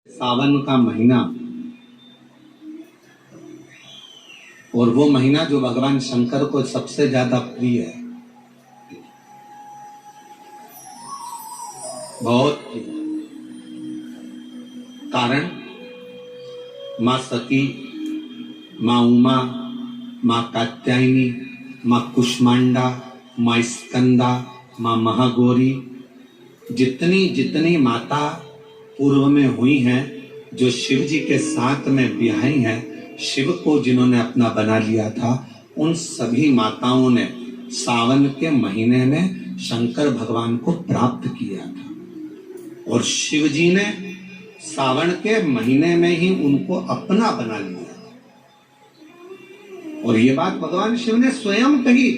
सावन का महीना, और वो महीना जो भगवान शंकर को सबसे ज्यादा प्रिय है, बहुत प्रिय। कारण माँ सती, माँ उमा, माँ कात्यायनी, माँ कुष्मांडा, माँ स्कंदा, माँ महागौरी, जितनी जितनी माता पूर्व में हुई हैं, जो शिव जी के साथ में ब्याही हैं, शिव को जिन्होंने अपना बना लिया था, उन सभी माताओं ने सावन के महीने में शंकर भगवान को प्राप्त किया था, और शिव जी ने सावन के महीने में ही उनको अपना बना लिया। और ये बात भगवान शिव ने स्वयं कही।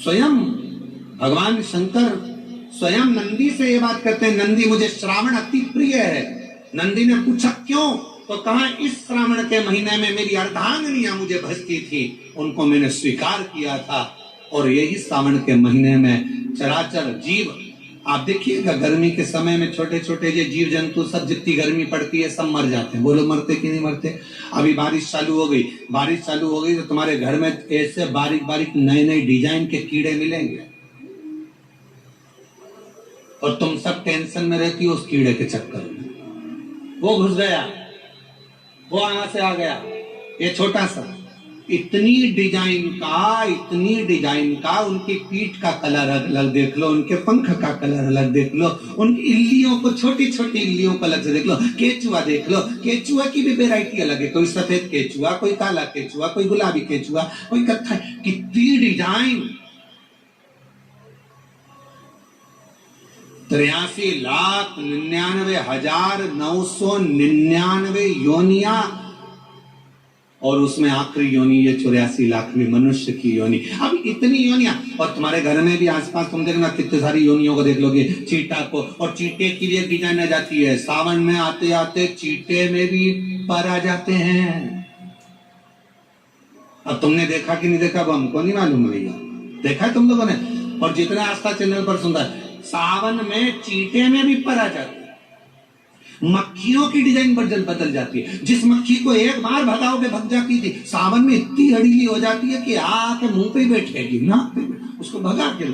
स्वयं भगवान शंकर स्वयं नंदी से ये बात कहते हैं, नंदी मुझे श्रावण अति प्रिय है। नंदी ने पूछा क्यों, तो कहा इस श्रावण के महीने में मेरी अर्धांगिनियां मुझे भजती थी, उनको मैंने स्वीकार किया था, और यही सावन के महीने में चराचर जीव, आप देखिएगा गर्मी के समय में छोटे छोटे जो जीव जंतु सब, जितनी गर्मी पड़ती है सब मर जाते हैं। बोलो मरते कि नहीं मरते? अभी बारिश चालू हो गई, बारिश चालू हो गई तो तुम्हारे घर में ऐसे बारीक बारीक नए नए डिजाइन के कीड़े मिलेंगे, और तुम सब टेंशन में रहती हो उस कीड़े के चक्कर में। वो घुस गया, वो यहां से आ गया, ये छोटा सा, इतनी डिजाइन का, उनकी पीठ का कलर अलग देख लो, उनके पंख का कलर अलग देख लो, उनकी इल्लियों को, छोटी छोटी इल्लियों को अलग से देख लो, केचुआ देख लो, केचुआ की भी वेराइटी अलग है, कोई सफेद केचुआ, कोई काला केचुआ, कोई गुलाबी केचुआ, कोई कत्था, कितनी डिजाइन। 83,99,999 योनिया, और उसमें आखिरी योनि ये 84 लाखवीं मनुष्य की योनि। अब इतनी योनियां, और तुम्हारे घर में भी आसपास तुम देखना कितनी सारी योनियों को देख लोगे, चीटा को, और चीटे की भी एक डिजाइन आ जाती है। सावन में आते आते चीटे में भी पर आ जाते हैं। अब तुमने देखा कि नहीं देखा, अब हमको नहीं मालूम भैया, देखा है तुम लोगों ने? और जितना आस्था चैनल पर सुनता है, सावन में चीटे में भी पर आ जाते हैं। मक्खियों की डिजाइन बदल जाती है। जिस मक्खी को एक बार भगाओगे भग जाती थी, सावन में इतनी अड़ीली हो जाती है कि आके मुंह पे बैठेगी ना, उसको भगा के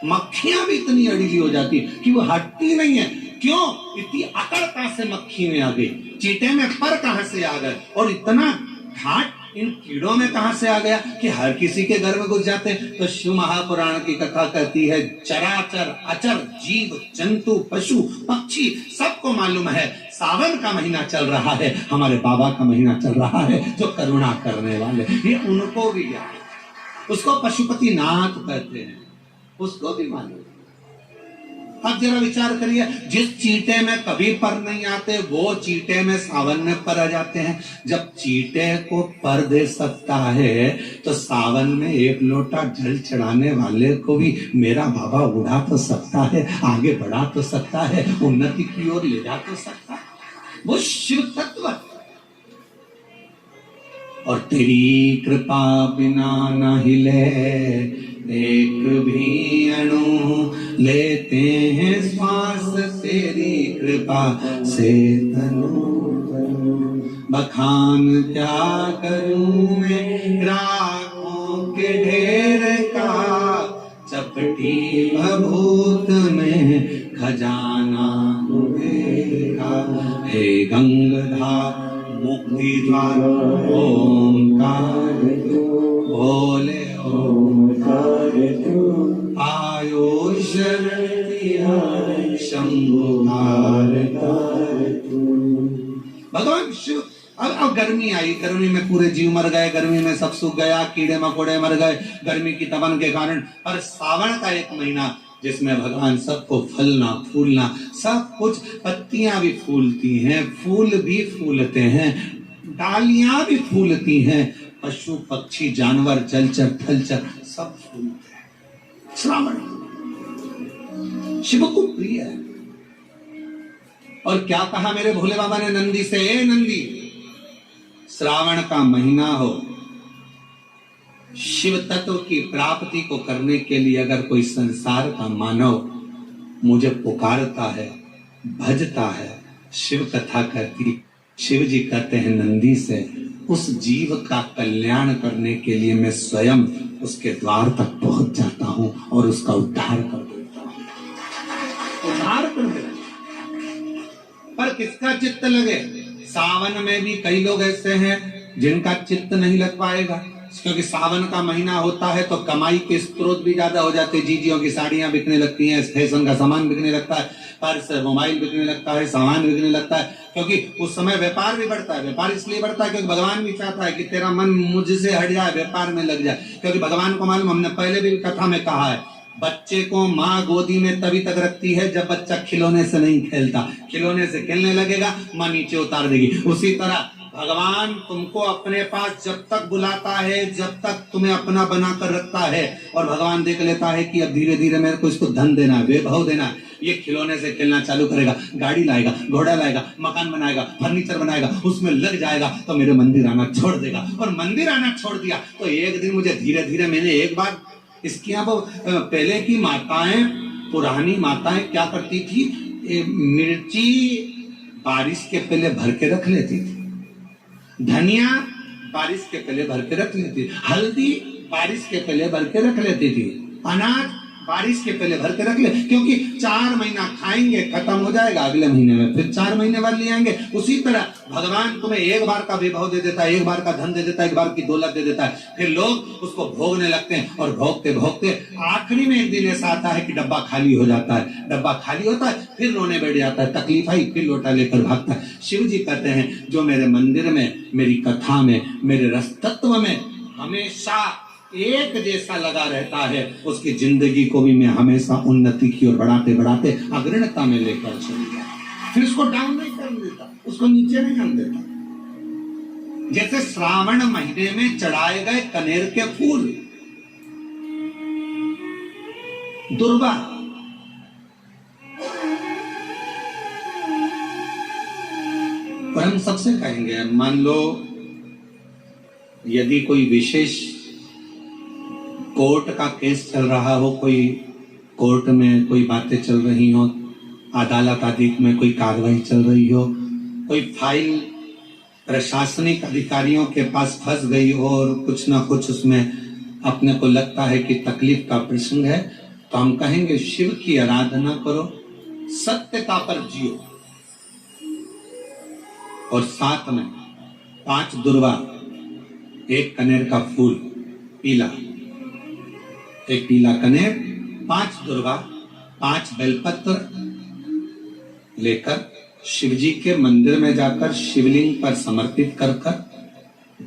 मक्खियां भी इतनी अड़ीली हो जाती है कि वो हटती नहीं है। क्यों? इतनी अकड़ कहां से मक्खी में आ गई, चीटे में पर कहां से आ गए, और इतना घाट इन कीड़ों में कहां से आ गया कि हर किसी के घर में घुस जाते हैं। तो शिव महापुराण की कथा कहती है, चराचर अचर जीव जंतु पशु पक्षी सबको मालूम है सावन का महीना चल रहा है, हमारे बाबा का महीना चल रहा है, जो करुणा करने वाले, ये उनको भी याद है। उसको पशुपति नाथ कहते हैं, उसको भी मालूम। अब जरा विचार करिए, जिस चीटे में कभी पर नहीं आते, वो चीटे में सावन में पर आ जाते हैं। जब चीटे को पर दे सकता है, तो सावन में एक लोटा जल चढ़ाने वाले को भी मेरा बाबा उड़ा तो सकता है, आगे बढ़ा तो सकता है, उन्नति की ओर ले जा तो सकता है। वो शिव तत्व। और तेरी कृपा बिना न हिले एक भी अणु, लेते हैं श्वास तेरी कृपा से तनु। बखान क्या करूं मैं राखों के ढेर का, चपटी भभूत में खजाना का। हे गंगाधर मुक्ति द्वार ओंकार बोले ओंकार आयो शरण शंभुहार। भगवान शिव। अब गर्मी आई, गर्मी में पूरे जीव मर गए, गर्मी में सब सूख गया, कीड़े मकोड़े मर गए गर्मी की तपन के कारण। और सावन का एक महीना जिसमें भगवान सबको फलना फूलना सब कुछ, पत्तियां भी फूलती हैं, फूल भी फूलते हैं, डालियां भी फूलती हैं, पशु पक्षी जानवर जलचर थलचर सब फूलते हैं। श्रावण शिव को प्रिय है। और क्या कहा मेरे भोले बाबा ने नंदी से, ए नंदी, श्रावण का महीना हो, शिव तत्व की प्राप्ति को करने के लिए अगर कोई संसार का मानव मुझे पुकारता है, भजता है। शिव कथा कहती, शिव जी कहते हैं नंदी से, उस जीव का कल्याण करने के लिए मैं स्वयं उसके द्वार तक पहुंच जाता हूं और उसका उद्धार कर देता हूं, उद्धार कर देता हूं। पर किसका चित्त लगे? सावन में भी कई लोग ऐसे हैं जिनका चित्त नहीं लग पाएगा, क्योंकि सावन का महीना होता है तो कमाई के स्रोत भी ज्यादा हो जाते हैं। जीजियों की साड़ियां बिकने लगती हैं, फैशन का सामान बिकने लगता है, पर्स मोबाइल बिकने लगता है, सामान बिकने लगता है, क्योंकि उस समय व्यापार भी बढ़ता है। व्यापार इसलिए बढ़ता है क्योंकि भगवान भी चाहता है कि तेरा मन मुझसे हट जाए, व्यापार में लग जाए। क्योंकि भगवान को मालूम, हमने पहले भी कथा में कहा है, बच्चे को माँ गोदी में तभी तक रखती है जब बच्चा खिलौने से नहीं खेलता। खिलौने से खेलने लगेगा, माँ नीचे उतार देगी। उसी तरह भगवान तुमको अपने पास जब तक बुलाता है, जब तक तुम्हें अपना बनाकर रखता है, और भगवान देख लेता है कि अब धीरे धीरे मेरे को इसको धन देना है, वैभव देना है, ये खिलौने से खेलना चालू करेगा, गाड़ी लाएगा, घोड़ा लाएगा, मकान बनाएगा, फर्नीचर बनाएगा, उसमें लग जाएगा तो मेरे मंदिर आना छोड़ देगा। और मंदिर आना छोड़ दिया तो एक दिन मुझे धीरे धीरे, मैंने एक बार इसकी यहाँ पहले की माताएं, पुरानी माताएं क्या करती थी, मिर्ची बारिश के पहले भर के रख लेती थी, धनिया बारिश के पहले भर के रख लेती थी, हल्दी बारिश के पहले भर के रख लेती थी, अनाज बारिश के पहले भर के रख ले, क्योंकि 4 महीना खाएंगे, खत्म हो जाएगा, अगले महीने में फिर 4 महीने बाद ले आएंगे। उसी तरह भगवान तुम्हें एक बार का वैभव दे देता है, एक बार का धन दे देता है, एक बार की दौलत दे देता है, फिर लोग उसको भोगने लगते हैं, और भोगते भोगते आखिरी में एक दिन ऐसा आता है कि डब्बा खाली हो जाता है। डब्बा खाली होता है, फिर रोने बैठ जाता है, तकलीफ आई, फिर लोटा लेकर भागता है। शिव जी कहते हैं जो मेरे मंदिर में, मेरी कथा में, मेरे रस तत्व में हमेशा एक जैसा लगा रहता है, उसकी जिंदगी को भी मैं हमेशा उन्नति की ओर बढ़ाते बढ़ाते अग्रणता में लेकर चलता, फिर उसको डाउन नहीं कर देता, उसको नीचे नहीं कर देता। जैसे श्रावण महीने में चढ़ाए गए कनेर के फूल, दुर्वा, पर हम सबसे कहेंगे, मान लो यदि कोई विशेष कोर्ट का केस चल रहा हो, कोई कोर्ट में कोई बातें चल रही हो, अदालत आदि में कोई कार्रवाई चल रही हो, कोई फाइल प्रशासनिक अधिकारियों के पास फंस गई हो और कुछ ना कुछ उसमें अपने को लगता है कि तकलीफ का प्रसंग है, तो हम कहेंगे शिव की आराधना करो, सत्यता पर जियो, और साथ में 5 दुर्वा, 1 कनेर का फूल पीला, 1 पीला कनेर, 5 दुर्वा, 5 बेलपत्र लेकर शिव जी के मंदिर में जाकर शिवलिंग पर समर्पित कर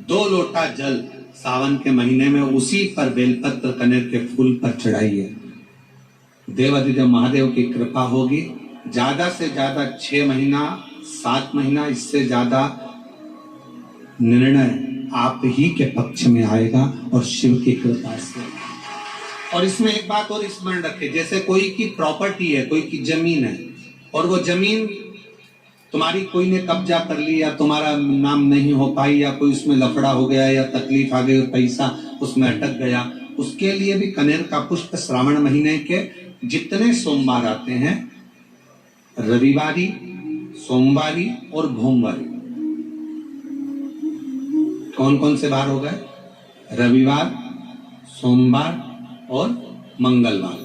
2 लोटा जल सावन के महीने में उसी पर बेलपत्र कनेर के फूल पर चढ़ाइए। देवाधिदेव महादेव की कृपा होगी। ज्यादा से ज्यादा 6 महीना, 7 महीना, इससे ज्यादा निर्णय आप ही के पक्ष में आएगा और शिव की कृपा से। और इसमें एक बात और स्मरण रखें, जैसे कोई की प्रॉपर्टी है, कोई की जमीन है, और वो जमीन तुम्हारी कोई ने कब्जा कर ली, या तुम्हारा नाम नहीं हो पाई, या कोई उसमें लफड़ा हो गया, या तकलीफ आ गई, पैसा उसमें अटक गया, उसके लिए भी कनेर का पुष्प श्रावण महीने के जितने सोमवार आते हैं, रविवारी, सोमवारी और भोमवारी, कौन कौन से बार हो गए? रविवार, सोमवार और मंगलवार,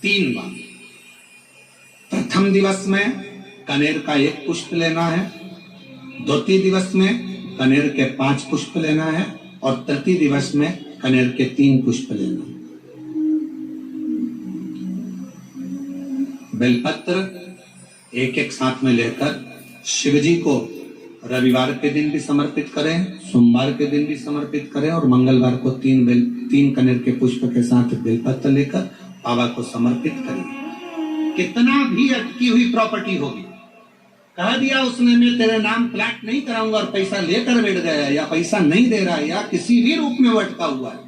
3 बार। प्रथम दिवस में कनेर का 1 पुष्प लेना है, द्वितीय दिवस में कनेर के 5 पुष्प लेना है, और तृतीय दिवस में कनेर के 3 पुष्प लेना है। बेलपत्र 1-1 साथ में लेकर शिव जी को रविवार के दिन भी समर्पित करें, सोमवार के दिन भी समर्पित करें, और मंगलवार को 3 कनेर के पुष्प के साथ बेलपत्र लेकर बाबा को समर्पित करें। कितना भी अटकी हुई प्रॉपर्टी होगी, कह दिया उसने मैं तेरे नाम फ्लैट नहीं कराऊंगा, और पैसा लेकर बैठ गया, या पैसा नहीं दे रहा है, या किसी भी रूप में अटका हुआ है,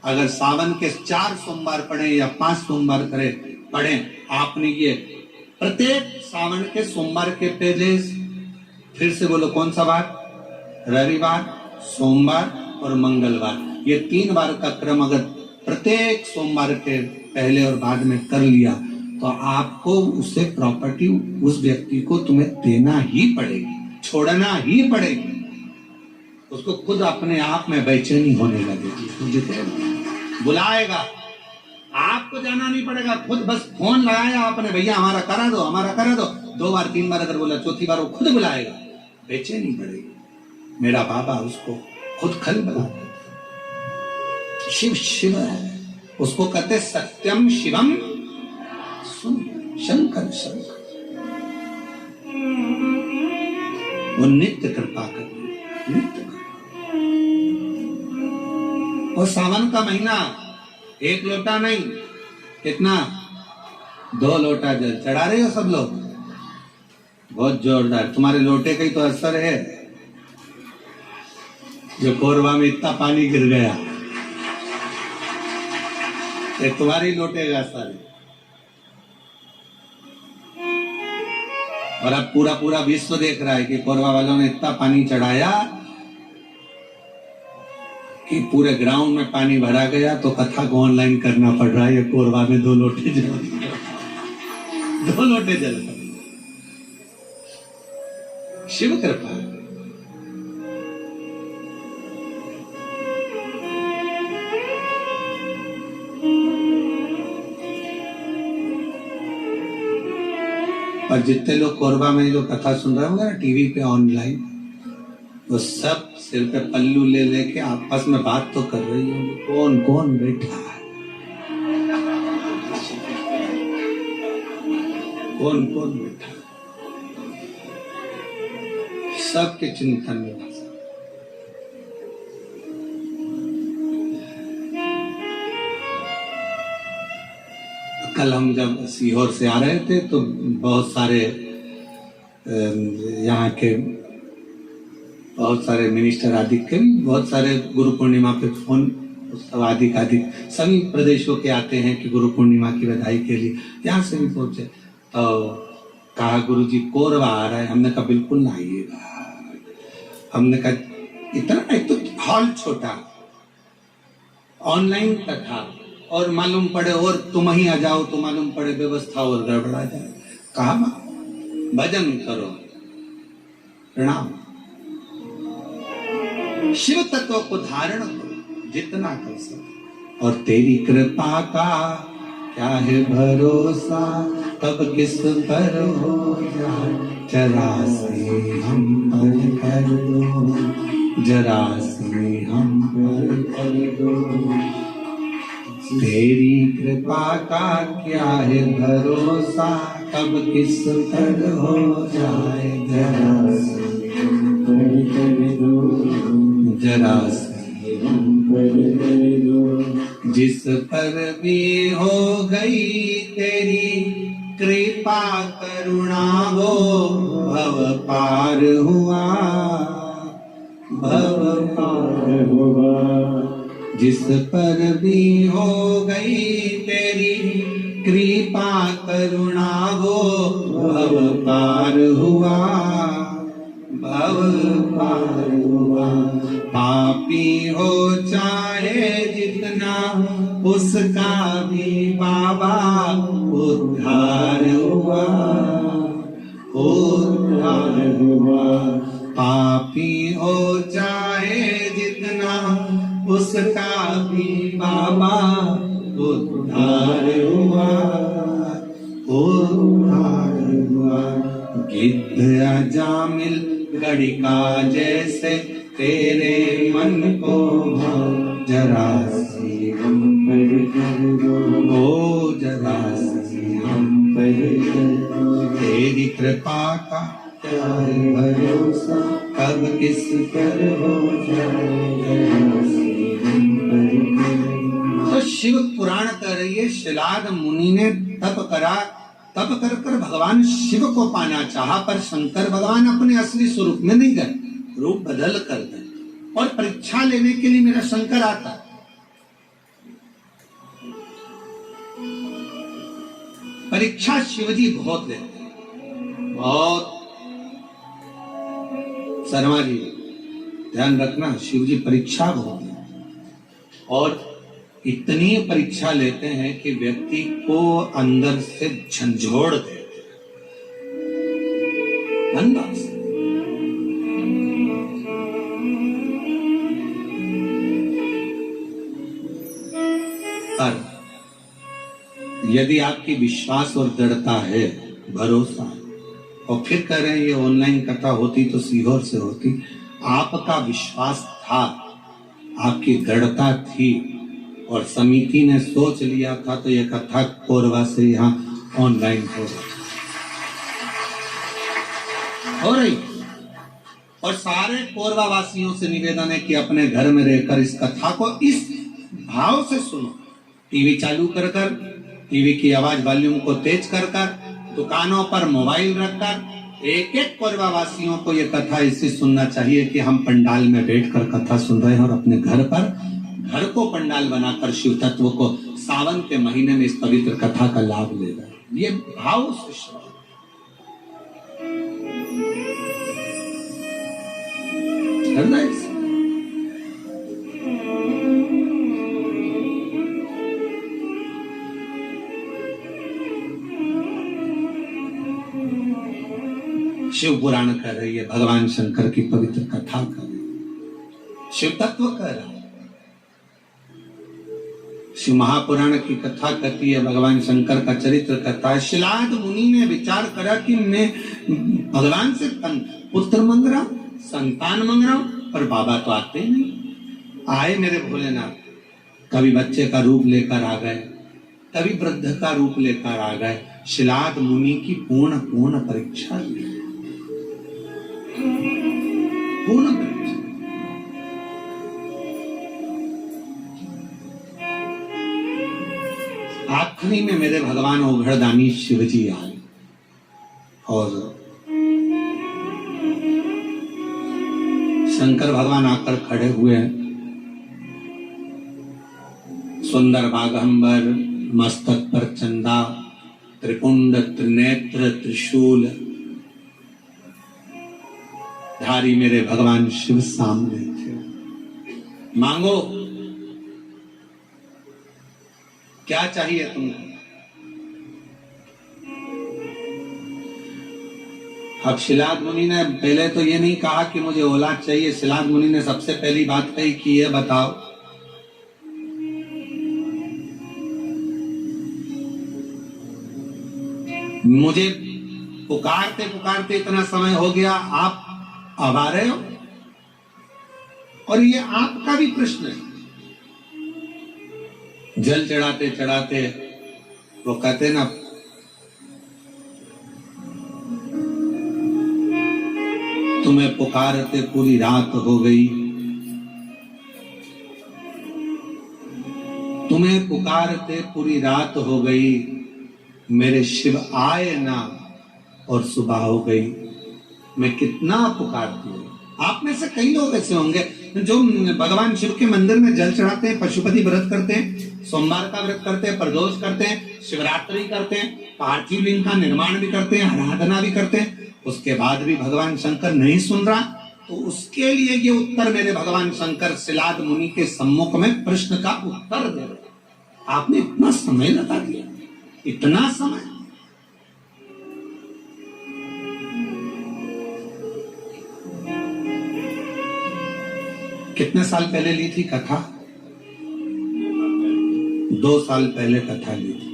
अगर सावन के 4 सोमवार पढ़े या 5 सोमवार पढ़े आपने, ये प्रत्येक सावन के सोमवार के पहले, फिर से बोलो कौन सा बार? रविवार, सोमवार और मंगलवार, ये 3 बार का क्रम अगर प्रत्येक सोमवार के पहले और बाद में कर लिया, तो आपको उसे प्रॉपर्टी उस व्यक्ति को तुम्हें देना ही पड़ेगी, छोड़ना ही पड़ेगी। उसको खुद अपने आप में बेचैनी होने लगेगी, मुझे बुलाएगा, आपको जाना नहीं पड़ेगा, खुद बस फोन लगाया आपने, भैया हमारा करा दो, हमारा करा दो, 2 बार 3 बार अगर बोला, चौथी बार वो खुद बुलाएगा, बेचैनी पड़ेगी। मेरा बाबा उसको खुद खल बुलाता, शिव शिव है, उसको कहते सत्यम शिवम सुन शंकर शंकर। वो नित्य कृपा कर, नित्य कृपा। और सावन का महीना 1 लोटा नहीं, कितना 2 लोटा जल चढ़ा रहे हो सब लोग, बहुत जोरदार। तुम्हारे लोटे का ही तो असर है, जो कोरबा में इतना पानी गिर गया, ये तुम्हारी लोटे का असर है। और अब पूरा विश्व देख रहा है कि कोरबा वालों ने इतना पानी चढ़ाया कि पूरे ग्राउंड में पानी भरा गया, तो कथा को ऑनलाइन करना पड़ रहा है। ये कोरबा में 2 लोटे जल, 2 लोटे जल, शिव कृपा। और जितने लोग कोरबा में जो कथा सुन रहे होंगे ना टीवी पे ऑनलाइन, वो सब सिर पे पल्लू ले लेके आपस में बात तो कर रही होंगी, कौन कौन बैठा है, कौन कौन बैठा है, सबके चिंतन में। कल हम जब सीहोर से आ रहे थे तो बहुत सारे यहाँ के बहुत सारे मिनिस्टर आदि के भी बहुत सारे गुरु पूर्णिमा पे फोन सब आदि सभी प्रदेशों के आते हैं कि गुरु पूर्णिमा की बधाई के लिए। यहाँ से भी पहुंचे तो कहा गुरु जी कोरबा आ रहा है। हमने कहा बिल्कुल ना आइएगा। हमने कहा इतना, एक तो हॉल छोटा, ऑनलाइन कथा, और मालूम पड़े और तुम ही आ जाओ तो मालूम पड़े व्यवस्था और गड़बड़ा जाए। कहा भजन करो, प्रणाम, शिव तत्व को धारण करो जितना कर सको, और तेरी कृपा का क्या है भरोसा, कब किस पर हो जाए, जरा से हम पर कर दो, जरा से हम पर कर दो। तेरी कृपा का क्या है भरोसा, कब किस पर हो जाए, जरा से हम पर कर दो, जरा से हम पर कर दो। जिस पर भी हो गई तेरी कृपा करुणा, वो भव पार हुआ, भव पार हुआ। जिस पर भी हो गई तेरी कृपा करुणा, वो भव पार हुआ, भव पार हुआ। पापी हो चाहे जितना, उसका भी बाबा उद्धार हुआ, उद्धार हुआ। पापी हो चाहे जितना, उसका भी बाबा उद्धार हुआ, उद्धार हुआ। गिद्ध अजामिल गड़िका जैसे तेरे मन को जरा सी हम पर कर दो, ओ जरा सी हम पर कर दो। तेरी कृपा का क्या है भरोसा, कब किस पर हो जाए, जरा सी हम पर कर दो। तो शिव पुराण कह रही है, शिलाद मुनि ने तप करा, तप कर कर भगवान शिव को पाना चाहा, पर शंकर भगवान अपने असली स्वरूप में नहीं गए, रूप बदल कर गए। और परीक्षा लेने के लिए मेरा शंकर आता, परीक्षा शिवजी बहुत लेते हैं, बहुत। शर्मा जी ध्यान रखना, शिवजी परीक्षा बहुत लेते, और इतनी परीक्षा लेते हैं कि व्यक्ति को अंदर से झंझोड़ देते अंदर से। पर यदि आपकी विश्वास और दृढ़ता है, भरोसा, और फिर कह रहे हैं ये ऑनलाइन कथा होती तो सीहोर से होती, आपका विश्वास था, आपकी दृढ़ता थी, और समिति ने सोच लिया था, तो ये कथा कोरबा से यहाँ ऑनलाइन हो रही। और सारे कोरबा वासियों से निवेदन है कि अपने घर में रहकर इस कथा को इस भाव से सुनो। टीवी चालू कर कर, टीवी की आवाज वॉल्यूम को तेज कर कर, दुकानों पर मोबाइल रखकर एक एक कोरबा वासियों को ये कथा इससे सुनना चाहिए कि हम पंडाल में बैठकर कथा सुन रहे हैं और अपने घर को पंडाल बनाकर शिव तत्व को सावन के महीने में इस पवित्र कथा का लाभ ले रहे हैं। ये भाव से हृदय से। शिव पुराण कह रही है, भगवान शंकर की पवित्र कथा कर रही है, शिव तत्व कह रहा है। शिव महापुराण की कथा कहती है, भगवान शंकर का चरित्र कहता है। शिलाद मुनि ने विचार करा कि मैं भगवान से पुत्र मांग रहा हूं, संतान मांग रहा हूं, पर बाबा तो आते ही नहीं। आए मेरे भोलेनाथ, कभी बच्चे का रूप लेकर आ गए, कभी वृद्ध का रूप लेकर आ गए। शिलाद मुनि की पूर्ण परीक्षा ली, पूर्ण परीक्षा। आखिरी में मेरे भगवान ओघड़दानी शिवजी आए और शंकर भगवान आकर खड़े हुए हैं। सुंदर बागंबर, मस्तक पर चंदा, त्रिपुंड त्रिनेत्र त्रिशूल धारी मेरे भगवान शिव सामने थे। मांगो, क्या चाहिए तुमको? अब शिलाद मुनि ने पहले तो ये नहीं कहा कि मुझे औलाद चाहिए। शिलाद मुनि ने सबसे पहली बात कही कि ये बताओ, मुझे पुकारते पुकारते इतना समय हो गया, आप अब आ रहे हो? और ये आपका भी प्रश्न है। जल चढ़ाते चढ़ाते वो कहते ना, तुम्हें पुकारते पूरी रात हो गई, तुम्हें पुकारते पूरी रात हो गई, मेरे शिव आए ना और सुबह हो गई। मैं कितना पुकारती हूँ। आप में से कई लोग ऐसे होंगे जो भगवान शिव के मंदिर में जल चढ़ाते हैं, पशुपति व्रत करते हैं, सोमवार का व्रत करते हैं, प्रदोष करते हैं, शिवरात्रि करते हैं, पार्थिव लिंग का निर्माण भी करते हैं, आराधना भी करते हैं। उसके बाद भी भगवान शंकर नहीं सुन रहा, तो उसके लिए ये उत्तर मेरे भगवान शंकर शिलाद मुनि के सम्मुख में प्रश्न का उत्तर दे रहे। आपने इतना समय लगा दिया, इतना समय। कितने साल पहले ली थी कथा? 2 साल पहले कथा ली थी।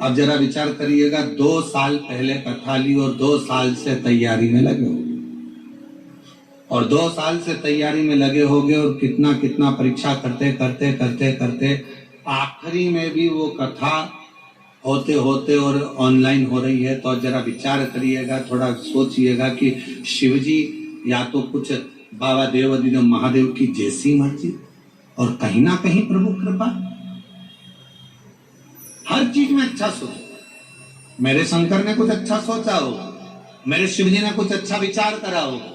अब जरा विचार करिएगा, 2 साल पहले कथा ली और 2 साल से तैयारी में लगे हो, और 2 साल से तैयारी में लगे होगे, और कितना कितना परीक्षा करते करते करते करते आखिरी में भी वो कथा होते होते और ऑनलाइन हो रही है। तो जरा विचार करिएगा, थोड़ा सोचिएगा कि शिवजी या तो कुछ बाबा देवाधिदेव महादेव की जैसी मर्जी, और कहीं ना कहीं प्रभु कृपा। हर चीज में अच्छा सोचो। मेरे शंकर ने कुछ अच्छा सोचा होगा, मेरे शिवजी ने कुछ अच्छा विचार करा होगा,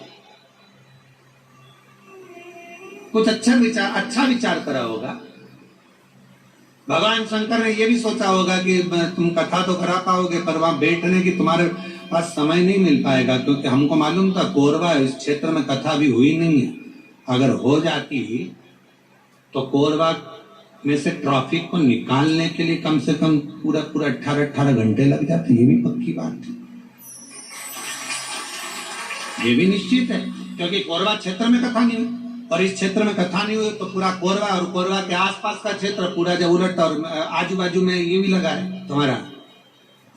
कुछ अच्छा विचार करा होगा। भगवान शंकर ने यह भी सोचा होगा कि तुम कथा तो करा पाओगे, पर वहां बैठने की तुम्हारे पास समय नहीं मिल पाएगा, क्योंकि हमको मालूम था कोरबा इस क्षेत्र में कथा भी हुई नहीं है। अगर हो जाती तो कोरबा में से ट्रैफिक को निकालने के लिए कम से कम पूरा 18 घंटे लग जाते, ये भी पक्की बात है, ये भी निश्चित है, क्योंकि कोरबा क्षेत्र में कथा नहीं हुई, और इस क्षेत्र में कथा नहीं हुई तो पूरा कोरबा और कोरबा के आसपास का क्षेत्र पूरा जब उलट, और आजू बाजू में ये भी लगा है तुम्हारा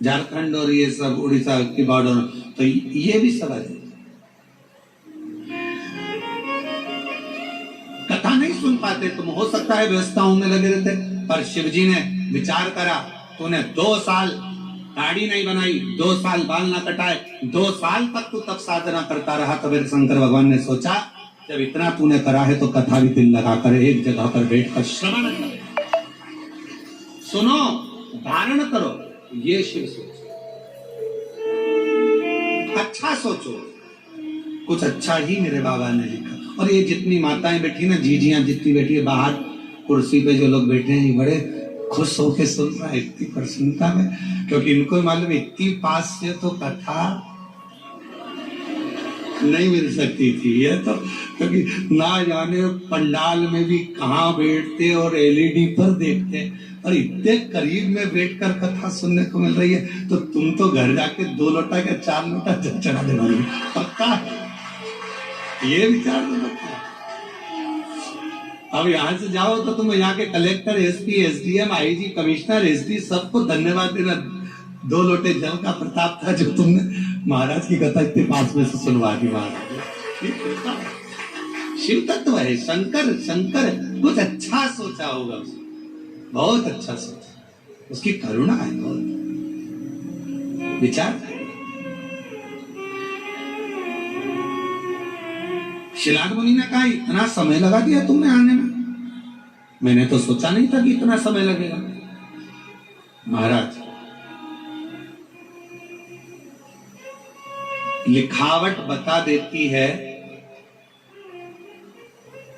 झारखंड और ये सब उड़ीसा की बॉर्डर, तो ये भी सब है। कथा नहीं सुन पाते तुम, हो सकता है व्यवस्थाओं में लगे रहते, पर शिव जी ने विचार करा, तूने 2 साल दाढ़ी नहीं बनाई, 2 साल बाल ना कटाए, 2 साल तक तू तब साधना करता रहा, तो फिर शंकर भगवान ने सोचा जब इतना तूने करा है तो कथा भी दिल लगाकर एक जगह पर बैठकर श्रवण करो, सुनो, धारण करो, ये शिव सोच, अच्छा सोचो, कुछ अच्छा ही मेरे बाबा ने लिखा। और ये जितनी माताएं बैठी ना, जीजियां जितनी बैठी है बाहर कुर्सी पे, जो लोग बैठे हैं बड़े खुश होके सुन रहा है, इतनी प्रसन्नता में, क्योंकि इनको मालूम इतनी पास से तो कथा नहीं मिल सकती थी ये तो, क्योंकि ना जाने पंडाल में भी कहाँ बैठते और एलईडी पर देखते, और इतने करीब में बैठकर कथा सुनने को मिल रही है, तो तुम तो घर जाके 2 लोटा के 4 लोटा जल चढ़ा देना पक्का, ये विचार तो रखा। अब यहाँ से जाओ तो तुम यहाँ के collector, SP, SDM, IG, commissioner, SD सबको धन्यवाद देना, 2 लोटे जल का प्रताप था जो तुमने महाराज की कथा इतने पास में से सुनवा दी। महाराज शिव तत्व है, शंकर कुछ अच्छा सोचा होगा उसने, बहुत अच्छा सोचा, उसकी करुणा है, बहुत विचार। शिलाद मुनि ने कहा इतना समय लगा दिया तुमने आने में, मैंने तो सोचा नहीं था कि इतना समय लगेगा। महाराज लिखावट बता देती है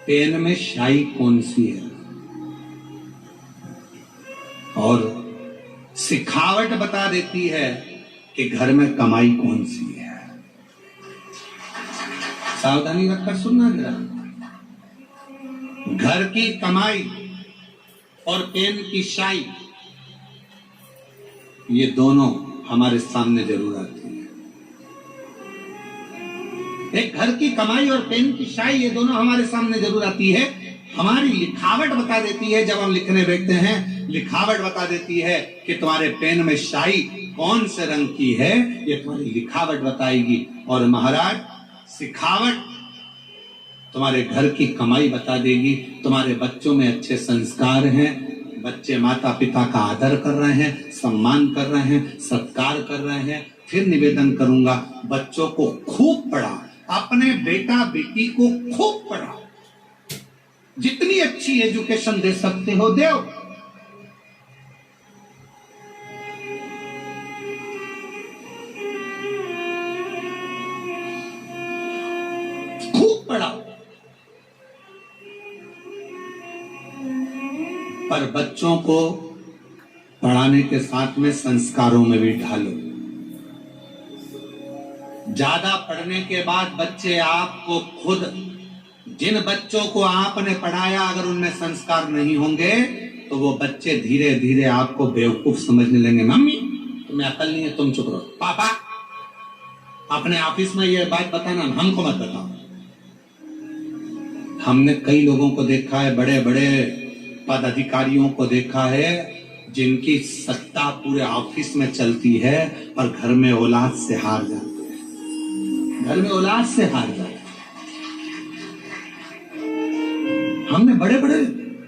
पेन में शाई कौन सी है, और सिखावट बता देती है कि घर में कमाई कौन सी है। सावधानी रखकर सुनना जरा, घर की कमाई और पेन की शाई, ये दोनों हमारे सामने जरूर आती है। एक घर की कमाई और पेन की शाई, ये दोनों हमारे सामने जरूर आती है। हमारी लिखावट बता देती है, जब हम लिखने बैठते हैं लिखावट बता देती है कि तुम्हारे पेन में शाई कौन से रंग की है, ये तुम्हारी लिखावट बताएगी। और महाराज सिखावट तुम्हारे घर की कमाई बता देगी। तुम्हारे बच्चों में अच्छे संस्कार हैं, बच्चे माता पिता का आदर कर रहे हैं, सम्मान कर रहे हैं, सत्कार कर रहे हैं। फिर निवेदन करूंगा, बच्चों को खूब पढ़ाओ, अपने बेटा बेटी को खूब पढ़ाओ, जितनी अच्छी एजुकेशन दे सकते हो दो। खूब पढ़ाओ, पर बच्चों को पढ़ाने के साथ में संस्कारों में भी ढालो। ज्यादा पढ़ने के बाद बच्चे आपको खुद, जिन बच्चों को आपने पढ़ाया अगर उनमें संस्कार नहीं होंगे तो वो बच्चे धीरे धीरे आपको बेवकूफ समझने लगेंगे। मम्मी तुम्हें अकल नहीं है, तुम चुप रहो। पापा अपने ऑफिस में ये बात बताना, हमको मत बताओ। हमने कई लोगों को देखा है, बड़े बड़े पदाधिकारियों को देखा है, जिनकी सत्ता पूरे ऑफिस में चलती है और घर में औलाद से हार जाते हैं, घर में औलाद से हार जाते हैं। हमने बड़े बड़े,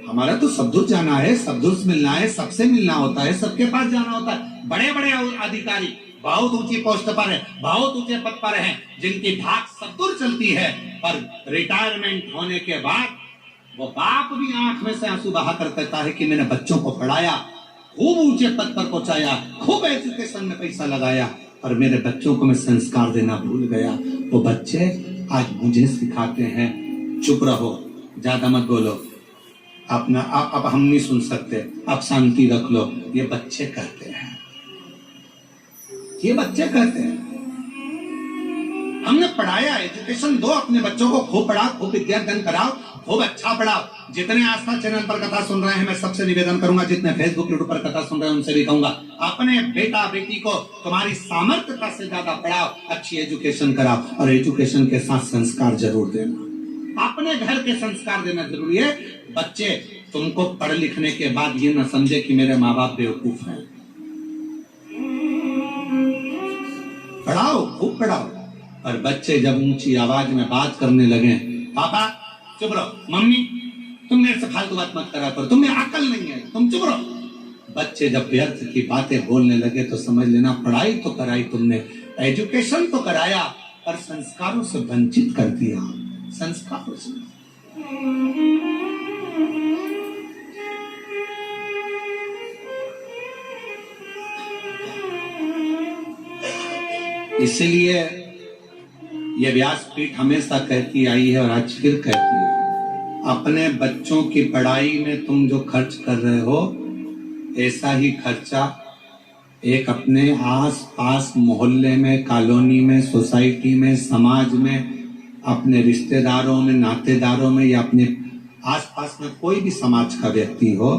हमारा तो सब दूर जाना है, सब दूर मिलना है, सबसे मिलना होता है, सबके पास जाना होता है। बड़े बड़े अधिकारी बहुत ऊंची पोस्ट पर है, बहुत ऊंचे पद पर हैं, जिनकी भाग सब दूर चलती है, पर रिटायरमेंट होने के बाद वो बाप भी आंख में से आंसू बहा कर कहता है कि मैंने बच्चों को पढ़ाया, खूब ऊंचे पद पर पहुंचाया, खूब एजुकेशन में पैसा लगाया, पर मेरे बच्चों को मैं संस्कार देना भूल गया। वो बच्चे आज मुझे सिखाते हैं, चुप रहो, ज्यादा मत बोलो, अपना अब हम नहीं सुन सकते, आप शांति रख लो। ये बच्चे कहते हैं, ये बच्चे कहते हैं। हमने पढ़ाया, एजुकेशन दो, अपने बच्चों को खूब पढ़ाओ, खूब विद्यादान कराओ, खूब अच्छा पढ़ाओ। जितने आस्था चैनल पर कथा सुन रहे हैं, मैं सबसे निवेदन करूंगा, जितने फेसबुक यूट्यूब पर कथा सुन रहे हैं उनसे भी कहूंगा, अपने बेटा बेटी को तुम्हारी सामर्थ्यता से ज्यादा पढ़ाओ, अच्छी एजुकेशन कराओ, और एजुकेशन के साथ संस्कार जरूर देना। अपने घर के संस्कार देना जरूरी है। बच्चे तुमको पढ़ लिखने के बाद ये न समझे कि मेरे माँ बाप बेवकूफ हैं। पढ़ाओ, खूब पढ़ाओ। और बच्चे जब ऊंची आवाज में बात करने लगे, पापा चुप रहो, मम्मी तुम मेरे से फालतू बात मत करा करो, तुम्हें अकल नहीं है, तुम चुप रहो। बच्चे जब व्यर्थ की बातें बोलने लगे तो समझ लेना पढ़ाई तो कराई तुमने, एजुकेशन तो कराया, पर संस्कारों से वंचित कर दिया। संस्कारों से। इसलिए यह व्यासपीठ हमेशा कहती आई है और आज फिर कहती है, अपने बच्चों की पढ़ाई में तुम जो खर्च कर रहे हो, ऐसा ही खर्चा एक अपने आस पास मोहल्ले में, कॉलोनी में, सोसाइटी में, समाज में, अपने रिश्तेदारों में, नातेदारों में, या अपने आसपास में कोई भी समाज का व्यक्ति हो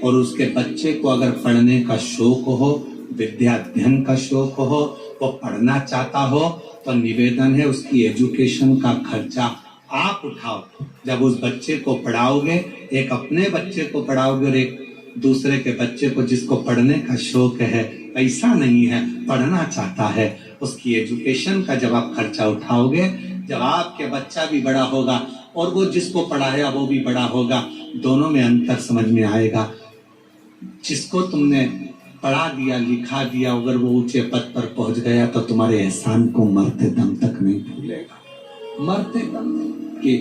और उसके बच्चे को अगर पढ़ने का शौक हो, विद्या अध्ययन का शौक हो, वो पढ़ना चाहता हो, तो निवेदन है उसकी एजुकेशन का खर्चा आप उठाओ। जब उस बच्चे को पढ़ाओगे, एक अपने बच्चे को पढ़ाओगे और एक दूसरे के बच्चे को जिसको पढ़ने का शौक है, पैसा नहीं है, पढ़ना चाहता है, उसकी एजुकेशन का जब आप खर्चा उठाओगे, जब आपके बच्चा भी बड़ा होगा और वो जिसको पढ़ाया वो भी बड़ा होगा, दोनों में अंतर समझ में आएगा। जिसको तुमने पढ़ा दिया, लिखा दिया, अगर वो ऊंचे पद पर पहुंच गया तो तुम्हारे एहसान को मरते दम तक नहीं भूलेगा। मरते दम कि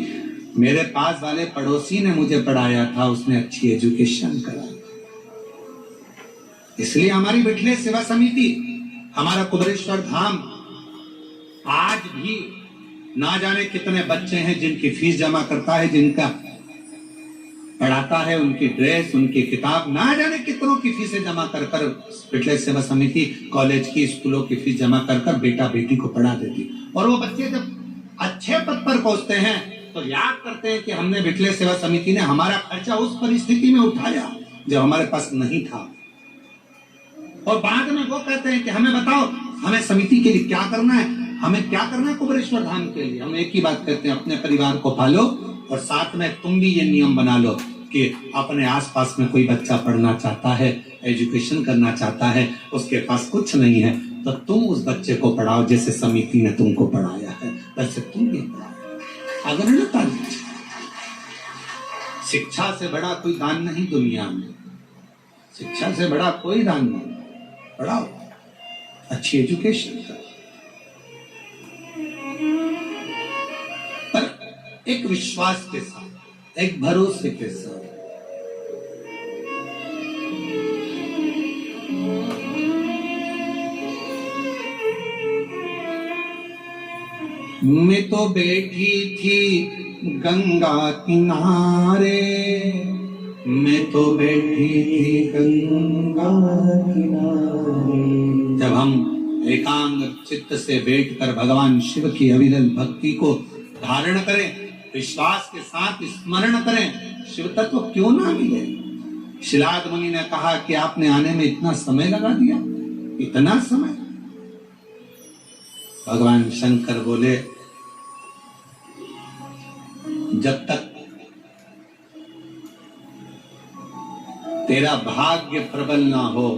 मेरे पास वाले पड़ोसी ने मुझे पढ़ाया था, उसने अच्छी एजुकेशन कराई। इसलिए हमारी बिठले सेवा समिति, हमारा कुबेरेश्वर धाम आज भी ना जाने कितने बच्चे हैं जिनकी फीस जमा करता है, जिनका पढ़ाता है, उनकी ड्रेस, उनकी किताब, ना जाने कितनों की फीसें जमा कर कर बिठले सेवा समिति कॉलेज की, स्कूलों की फीस जमा कर कर बेटा बेटी को पढ़ा देती। और वो बच्चे जब अच्छे पद पर पहुंचते हैं तो याद करते हैं कि हमने बिठले सेवा समिति ने हमारा खर्चा उस परिस्थिति में उठाया जब हमारे पास नहीं था। और बाद में वो कहते हैं कि हमें बताओ, हमें समिति के लिए क्या करना है, हमें क्या करना है कुबेरेश्वर धाम के लिए। हम एक ही बात कहते हैं, अपने परिवार को पालो और साथ में तुम भी ये नियम बना लो कि अपने आसपास में कोई बच्चा पढ़ना चाहता है, एजुकेशन करना चाहता है, उसके पास कुछ नहीं है, तो तुम उस बच्चे को पढ़ाओ जैसे समिति ने तुमको पढ़ाया है, वैसे तुम भी पढ़ाओ। अग्रणता दीजिए। शिक्षा से बड़ा कोई दान नहीं दुनिया में, शिक्षा से बड़ा कोई दान नहीं। पढ़ाओ, अच्छी एजुकेशन करो, पर एक विश्वास के साथ, एक भरोसे के साथ। मैं तो बैठी थी गंगा किनारे, मैं तो बैठी थी गंगा किनारे। जब हम एकांग चित्त से बैठकर भगवान शिव की अविरल भक्ति को धारण करें, विश्वास के साथ स्मरण करें, शिव तत्व क्यों ना मिले। शिलाद मुनि ने कहा कि आपने आने में इतना समय लगा दिया, इतना समय। भगवान शंकर बोले, जब तक तेरा भाग्य प्रबल ना हो,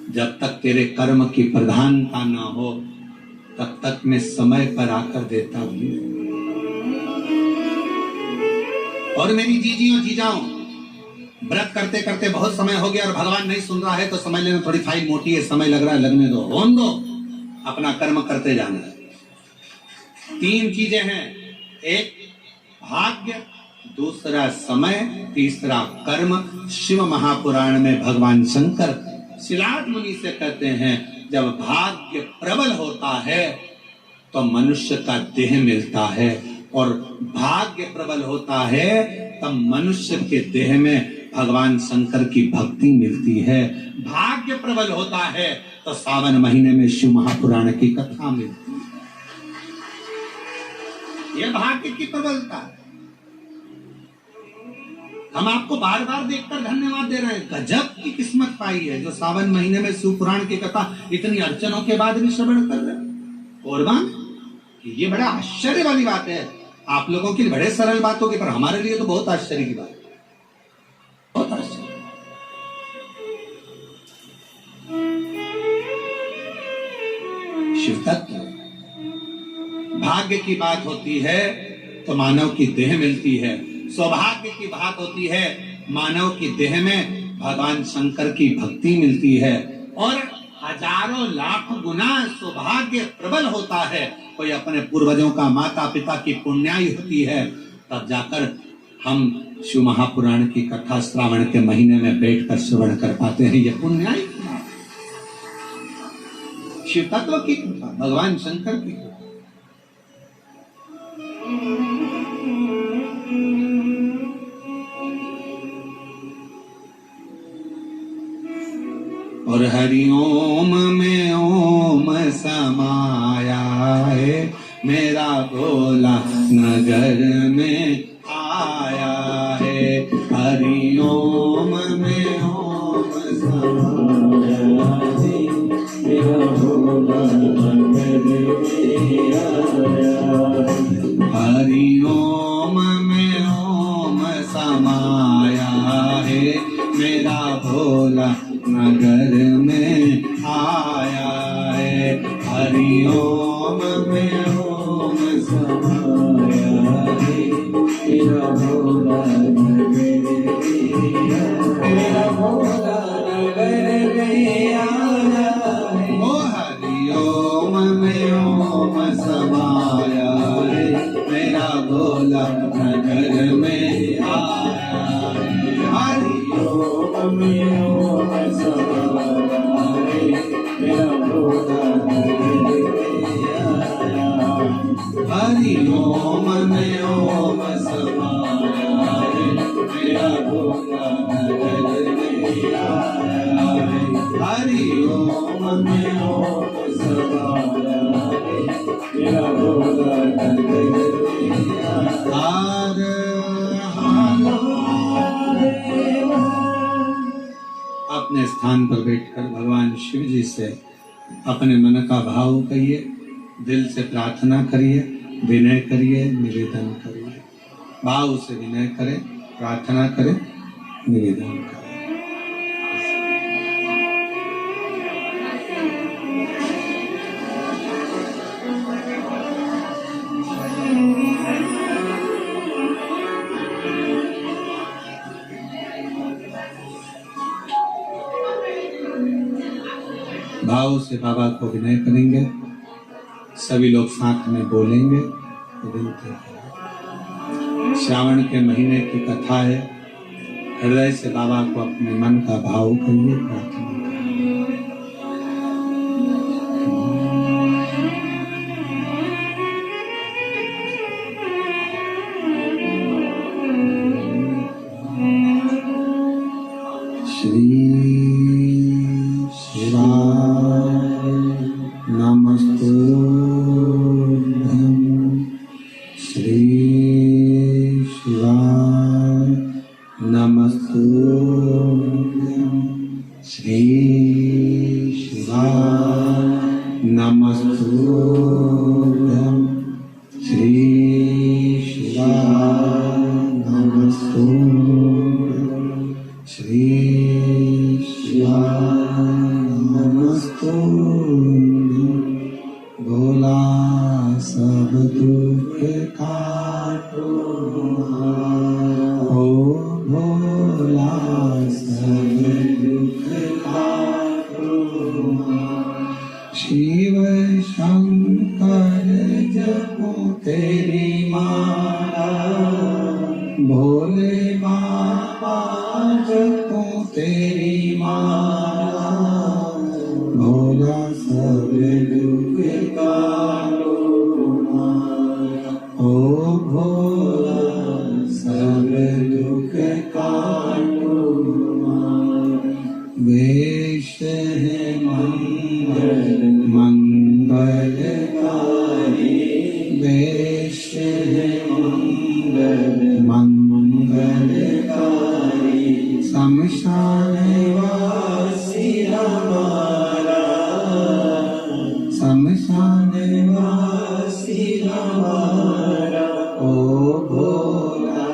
जब तक तेरे कर्म की प्रधानता ना हो, तब तक मैं समय पर आकर देता भी नहीं। और मेरी जीजियों जीजाओं, व्रत करते करते बहुत समय हो गया और भगवान नहीं सुन रहा है तो समझ लेना थोड़ी फाइल मोटी है, समय लग रहा है, लगने दो, होने दो, अपना कर्म करते जाना है। 3 चीजें हैं, एक भाग्य, दूसरा समय, तीसरा कर्म। शिव महापुराण में भगवान शंकर शिलाद मुनि से कहते हैं, जब भाग्य प्रबल होता है तो मनुष्य का देह मिलता है, और भाग्य प्रबल होता है तब मनुष्य के देह में भगवान शंकर की भक्ति मिलती है। भाग्य प्रबल होता है तो सावन महीने में शिव महापुराण की कथा मिलती है। यह भाग्य की प्रबलता है। हम आपको बार बार देखकर धन्यवाद दे रहे हैं। गजब की किस्मत पाई है जो सावन महीने में शिव पुराण की कथा इतनी अड़चनों के बाद भी श्रवण कर रहे हैं। और ये बड़ा आश्चर्य वाली बात है। आप लोगों के लिए बड़े सरल बात होगी, पर हमारे लिए तो बहुत आश्चर्य की बात है, बहुत आश्चर्य। शिव तत्व भाग्य की बात होती है तो मानव की देह मिलती है, सौभाग्य की बात होती है मानव की देह में भगवान शंकर की भक्ति मिलती है, और हजारों लाख गुना सौभाग्य प्रबल होता है। कोई अपने पूर्वजों का, माता पिता की पुण्याई होती है, तब जाकर हम शिव महापुराण की कथा श्रावण के महीने में बैठकर श्रवण कर पाते हैं। ये पुण्याई कथा, शिव तत्व की कथा, भगवान शंकर की कथा। और हरिओम में ओम समाया है, मेरा भोला नगर में आया है। हरिओम में ओम समाया है, मेरा भोला नगर में आया है। हरिओम में ओम समाया है, मेरा भोला नगर में आया है। हरिओम में ओम समाया है, मेरा भोला नगर में आया है। ओ हरिओम में ओम समाया है, मेरा भोला नगर में आया है। हरिओम में ओम समाया है, मेरा भोला नगर में आया। हरिओम में ओम समाया है, मेरा भोला नगर में आया है। हरिओम में ओम समाया है, मेरा भोला नगर में आया। अपने स्थान पर बैठकर भगवान शिव जी से अपने मन का भाव कहिए, दिल से प्रार्थना करिए, विनय करिए, निवेदन करिए। भाव से विनय करें, प्रार्थना करें, निवेदन करें। भाव से बाबा को विनय करेंगे, सभी लोग साथ में बोलेंगे। श्रावण के महीने की कथा है, हृदय से बाबा को अपने मन का भाव करिए, प्रार्थना करिए। श्री मंगलकारी शमशान वासी हमारा, शमशान वासी हमारा, ओ भोला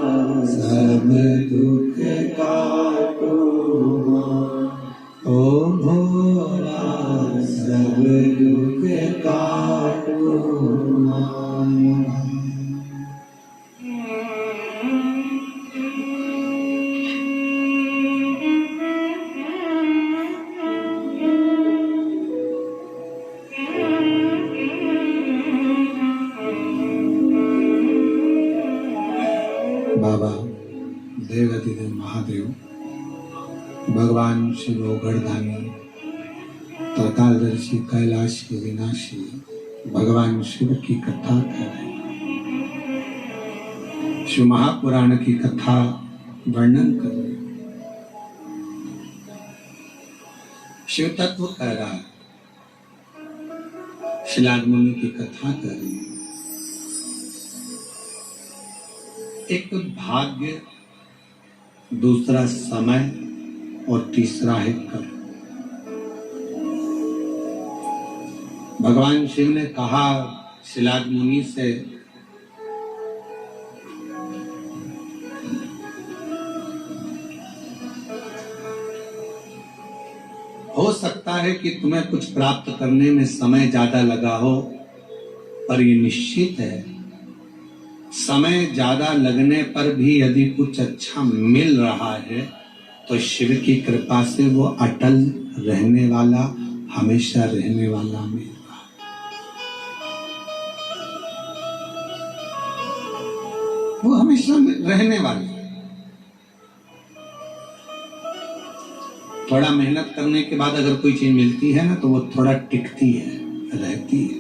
सब दुख काटो, ओ भोला सब दुख काटो। बाबा देवाधिदेव महादेव, भगवान शिव गढ़धानी, त्रिकालदर्शी, कैलाशी, विनाशी भगवान शिव की कथा कर रहे हैं। शिव महापुराण की कथा वर्णन कर रहे हैं। शिव तत्व कह रहा है, शिलाद मुनि की कथा कर रही है। एक भाग्य, दूसरा समय और तीसरा है कर्म। भगवान शिव ने कहा शिलाद मुनि से, हो सकता है कि तुम्हें कुछ प्राप्त करने में समय ज्यादा लगा हो, पर यह निश्चित है समय ज्यादा लगने पर भी यदि कुछ अच्छा मिल रहा है तो शिव की कृपा से वो अटल रहने वाला, हमेशा रहने वाला मिल रहा। वो हमेशा रहने वाला। थोड़ा मेहनत करने के बाद अगर कोई चीज मिलती है ना तो वो थोड़ा टिकती है, रहती है।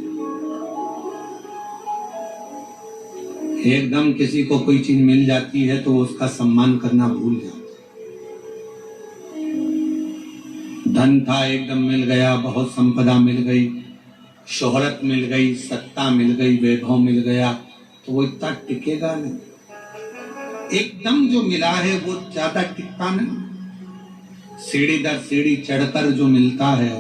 एकदम किसी को कोई चीज मिल जाती है तो उसका सम्मान करना भूल जाता। धन था, एकदम मिल गया, बहुत संपदा मिल गई, शोहरत मिल गई, सत्ता मिल गई, वैभव मिल गया, तो वो इतना टिकेगा नहीं। एकदम जो मिला है वो ज्यादा टिकता नहीं। सीढ़ी दर सीढ़ी चढ़कर जो मिलता है,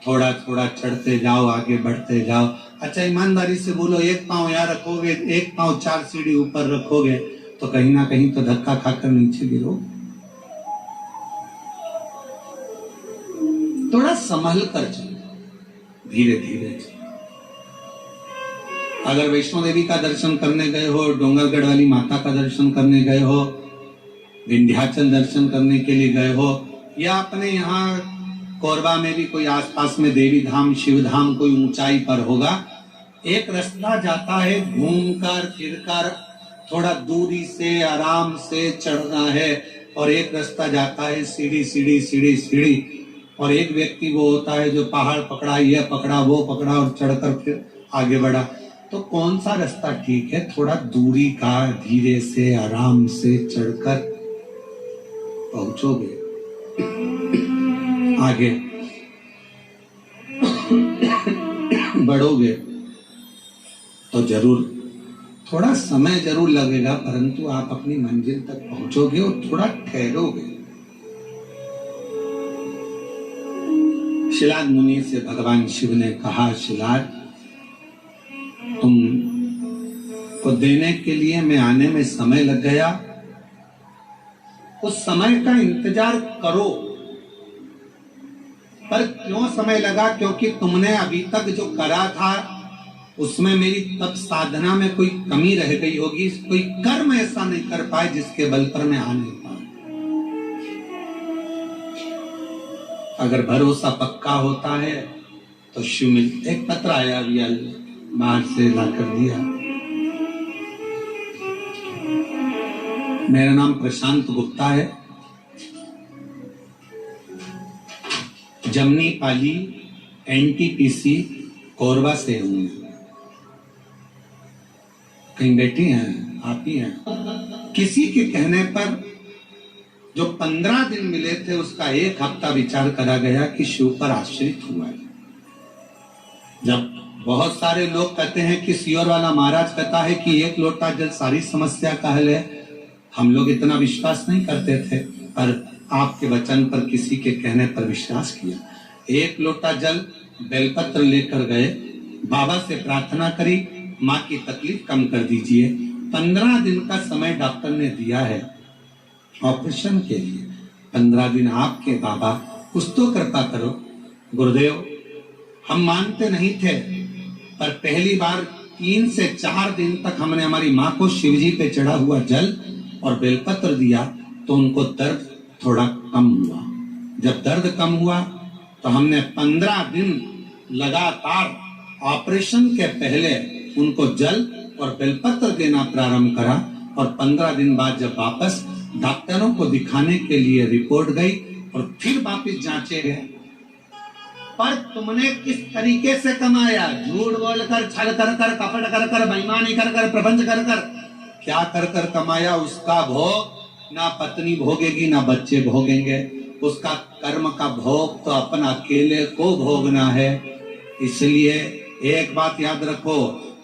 थोड़ा थोड़ा चढ़ते जाओ, आगे बढ़ते जाओ। अच्छा ईमानदारी से बोलो, एक पांव यहाँ रखोगे, एक पांव 4 सीढ़ी ऊपर रखोगे तो कहीं ना कहीं तो धक्का खाकर नीचे गिरो। थोड़ा संभल कर चलो, धीरे धीरे चलो। अगर वैष्णो देवी का दर्शन करने गए हो, डोंगरगढ़ वाली माता का दर्शन करने गए हो, विंध्याचल दर्शन करने के लिए गए हो, या अपने यहाँ कोरबा में भी कोई आसपास में देवी धाम, शिव धाम कोई ऊंचाई पर होगा, एक रास्ता जाता है घूमकर फिरकर, थोड़ा दूरी से आराम से चढ़ना है, और एक रास्ता जाता है सीढ़ी सीढ़ी सीढ़ी सीढ़ी, और एक व्यक्ति वो होता है जो पहाड़ पकड़ा, यह पकड़ा, वो पकड़ा और चढ़कर फिर आगे बढ़ा। तो कौन सा रास्ता ठीक है? थोड़ा दूरी का, धीरे से आराम से चढ़कर पहुंचोगे आगे बढ़ोगे तो जरूर थोड़ा समय जरूर लगेगा, परंतु आप अपनी मंजिल तक पहुंचोगे और थोड़ा ठहरोगे। शिलाद मुनि से भगवान शिव ने कहा, शिलाद तुम को देने के लिए मैं आने में समय लग गया, उस समय का इंतजार करो। पर क्यों समय लगा? क्योंकि तुमने अभी तक जो करा था उसमें मेरी तप साधना में कोई कमी रह गई होगी, कोई कर्म ऐसा नहीं कर पाए जिसके बल पर मैं आ नहीं पाऊं। अगर भरोसा पक्का होता है तो शिव मिल। एक पत्र आया अभी बाहर से लाकर दिया। मेरा नाम प्रशांत गुप्ता है, जमनी पाली एनटीपीसी कोरबा से हूं। कहीं बैठी हैं आप ही हैं। किसी के कहने पर जो 15 दिन मिले थे उसका 1 हफ्ता विचार करा गया कि शिव पर आश्रित हुआ है। जब बहुत सारे लोग कहते हैं कि सियोर वाला महाराज कहता है कि 1 लोटा जल सारी समस्या का हल है, हम लोग इतना विश्वास नहीं करते थे, पर आपके वचन पर किसी के कहने पर विश्वास किया, 1 लोटा जल बेलपत्र लेकर गए, बाबा से प्रार्थना करी, माँ की तकलीफ कम कर दीजिए। 15 दिन का समय डॉक्टर ने दिया है ऑपरेशन के लिए। 15 दिन आपके बाबा, कुछ तो कृपा करो। गुरुदेव, हम मानते नहीं थे, पर पहली बार 3 से 4 दिन तक हमने हमारी माँ को शिवजी पे चढ़ा हुआ जल और बेलपत्र दिया तो उनको दर्द थोड़ा कम हुआ। जब दर्द कम हुआ तो हमने 15 दिन लगातार ऑपरेशन के पहले उनको जल और बेलपत्र देना प्रारंभ करा, और 15 दिन बाद जब वापस डॉक्टरों को दिखाने के लिए रिपोर्ट गई और फिर वापस जांचे गए। पर तुमने किस तरीके से कमाया? झूठ बोलकर, छल कर कर, कपट कर कर, बेईमानी कर कर, प्रपंच कर कर, क्या कर कर कमाया? उसका भोग ना पत्नी भोगेगी ना बच्चे भोगेंगे। उसका कर्म का भोग तो अपना अकेले को भोगना है। इसलिए एक बात याद रखो,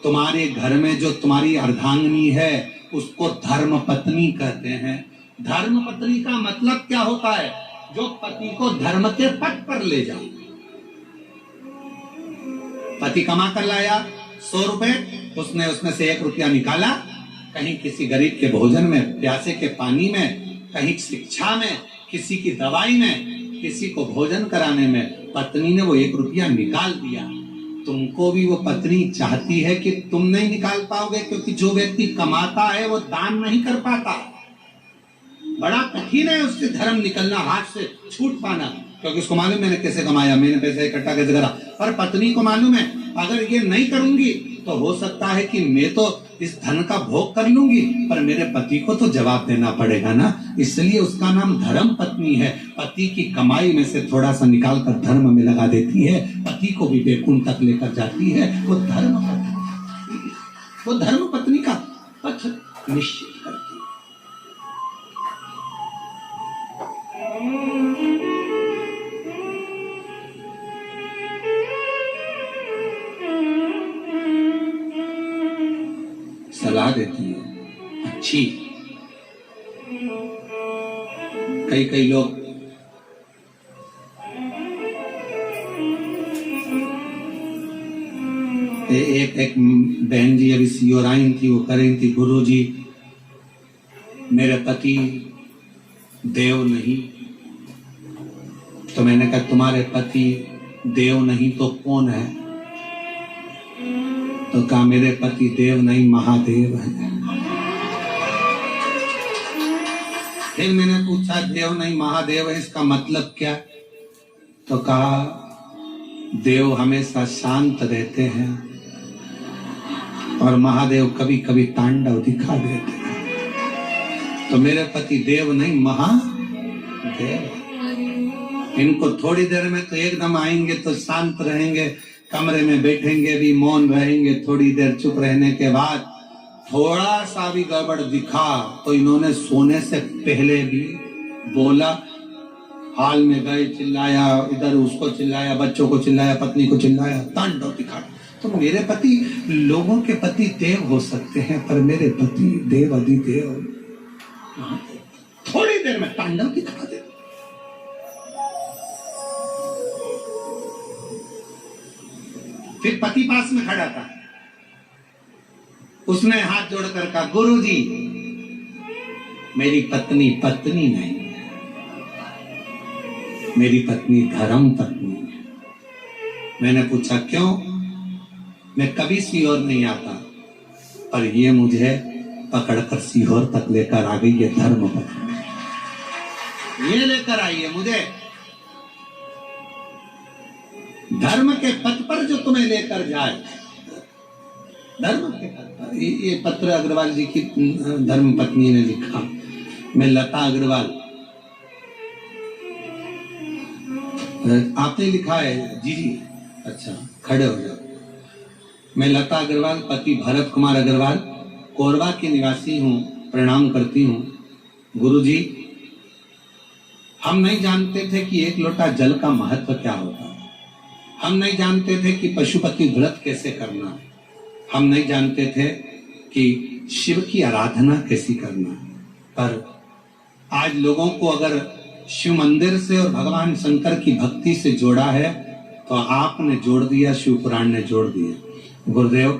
तुम्हारे घर में जो तुम्हारी अर्धांगिनी है उसको धर्म पत्नी कहते हैं। धर्म पत्नी का मतलब क्या होता है? जो पति को धर्म के पथ पर ले जाए। पति कमा कर लाया 100 रुपए, उसने उसमें से 1 रुपया निकाला, कहीं किसी गरीब के भोजन में, प्यासे के पानी में, कहीं शिक्षा में, किसी की दवाई में, किसी को भोजन कराने में पत्नी ने वो 1 रुपया निकाल दिया। तुमको भी वो पत्नी चाहती है कि तुम नहीं निकाल पाओगे, क्योंकि जो व्यक्ति कमाता है वो दान नहीं कर पाता। बड़ा कठिन है उससे धर्म निकलना, हाथ से छूट पाना, क्योंकि उसको मालूम मैंने कैसे कमाया, मैंने पैसे इकट्ठा कैसे करा। पर पत्नी को मालूम है अगर ये नहीं करूंगी तो हो सकता है कि मैं तो इस धन का भोग कर लूंगी, पर मेरे पति को तो जवाब देना पड़ेगा ना। इसलिए उसका नाम धर्म पत्नी है। पति की कमाई में से थोड़ा सा निकाल कर धर्म में लगा देती है, पति को भी बैकुंठ तक लेकर जाती है। वो धर्म पत्नी, वो धर्म पत्नी का पथ निश्चित करती है। सलाह देती है अच्छी। कई लोग एक बहन जी अभी सियोराइन थी, वो कर रही थी, गुरु जी मेरे पति देव नहीं। तो मैंने कहा तुम्हारे पति देव नहीं तो कौन है? तो कहा मेरे पति देव नहीं महादेव है। फिर मैंने पूछा देव नहीं महादेव है, इसका मतलब क्या? तो कहा देव हमेशा शांत रहते हैं और महादेव कभी कभी तांडव दिखा देते हैं। तो मेरे पति देव नहीं महादेव। इनको थोड़ी देर में तो एकदम आएंगे तो शांत रहेंगे, कमरे में बैठेंगे भी मौन रहेंगे, थोड़ी देर चुप रहने के बाद थोड़ा सा भी गड़बड़ दिखा तो इन्होंने सोने से पहले भी बोला, हाल में गए, चिल्लाया, इधर उसको चिल्लाया, बच्चों को चिल्लाया, पत्नी को चिल्लाया, तांडव दिखा। तो मेरे पति, लोगों के पति देव हो सकते हैं, पर मेरे पति देव अधिदेव थोड़ी देर में तांडव दिखा दे। फिर पति पास में खड़ा था, उसने हाथ जोड़कर कहा गुरुजी मेरी पत्नी पत्नी नहीं है, मेरी पत्नी धर्म पत्नी है। मैंने पूछा क्यों? मैं कभी सीहोर नहीं आता, पर ये मुझे पकड़कर सीहोर तक लेकर आ गई। ये धर्म पत्नी ये लेकर आई है मुझे, धर्म के पथ पर जो तुम्हें लेकर जाए। धर्म के पथ पर। ये पत्र अग्रवाल जी की धर्म पत्नी ने लिखा। मैं लता अग्रवाल, आपने लिखा है? जी जी, अच्छा खड़े हो जाओ। मैं लता अग्रवाल, पति भरत कुमार अग्रवाल, कोरबा की निवासी हूँ, प्रणाम करती हूँ। गुरुजी, हम नहीं जानते थे कि 1 लोटा जल का महत्व क्या होता है। हम नहीं जानते थे कि पशुपति व्रत कैसे करना। हम नहीं जानते थे कि शिव की आराधना कैसी करना। पर आज लोगों को अगर शिव मंदिर से और भगवान शंकर की भक्ति से जोड़ा है, तो आपने जोड़ दिया, शिव पुराण ने जोड़ दिया। गुरुदेव,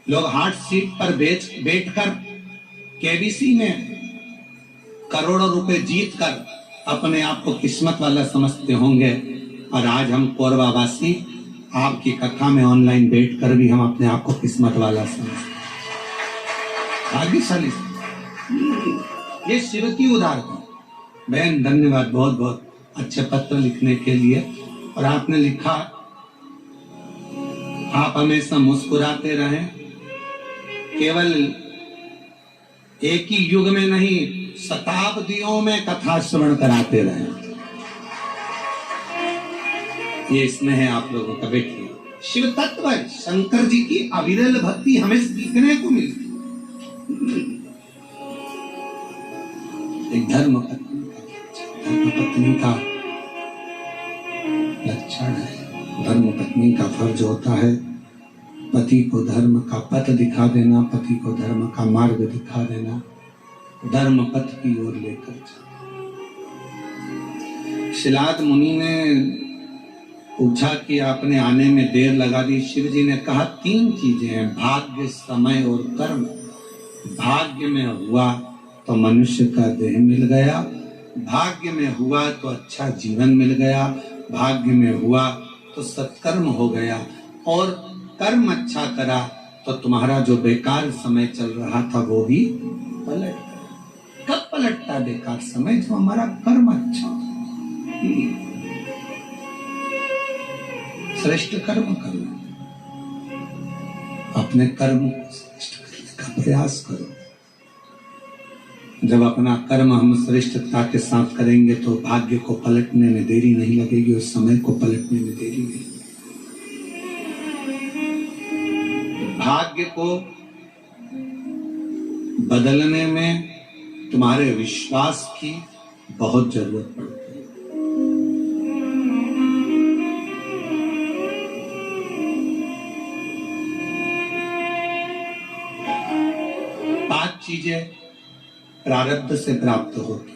लोग हार्ट सीट पर बैठकर केबीसी में करोड़ों रुपए जीत कर अपने आप को किस्मत वाला समझते होंगे, और आज हम कोरबावासी आपकी कथा में ऑनलाइन बैठकर भी हम अपने आप को किस्मत वाला समझते, भाग्यशाली। ये शिव की उदारता। बहन धन्यवाद, बहुत बहुत अच्छे पत्र लिखने के लिए। और आपने लिखा, आप हमेशा मुस्कुराते रहें, केवल एक ही युग में नहीं, शताब्दियों में कथा श्रवण कराते रहें। ये स्नेह आप लोगों का। बैठिए। शिव तत्व शंकर जी की अविरल भक्ति हमें सीखने को मिलती। एक धर्म पत्नी का लक्षण है। धर्म पत्नी का फर्ज होता है पति को धर्म का पथ दिखा देना, पति को धर्म का मार्ग दिखा देना, धर्म पथ की ओर लेकर चलना। शिलाद मुनि ने पूछा कि आपने आने में देर लगा दी। शिव जी ने कहा 3 चीजें हैं, भाग्य, समय और कर्म। भाग्य में हुआ तो मनुष्य का देह मिल गया, भाग्य में हुआ तो अच्छा जीवन मिल गया, भाग्य में हुआ तो सत्कर्म हो गया, और कर्म अच्छा करा तो तुम्हारा जो बेकार समय चल रहा था वो भी पलट गया। कब पलटता बेकार समय? जो हमारा कर्म अच्छा हो। श्रेष्ठ कर्म करो, अपने कर्म को श्रेष्ठ करने का प्रयास करो। जब अपना कर्म हम श्रेष्ठता के साथ करेंगे तो भाग्य को पलटने में देरी नहीं लगेगी और समय को पलटने में देरी नहीं। भाग्य को बदलने में तुम्हारे विश्वास की बहुत जरूरत पड़ती है। पांच चीजें प्रारब्ध से प्राप्त होती।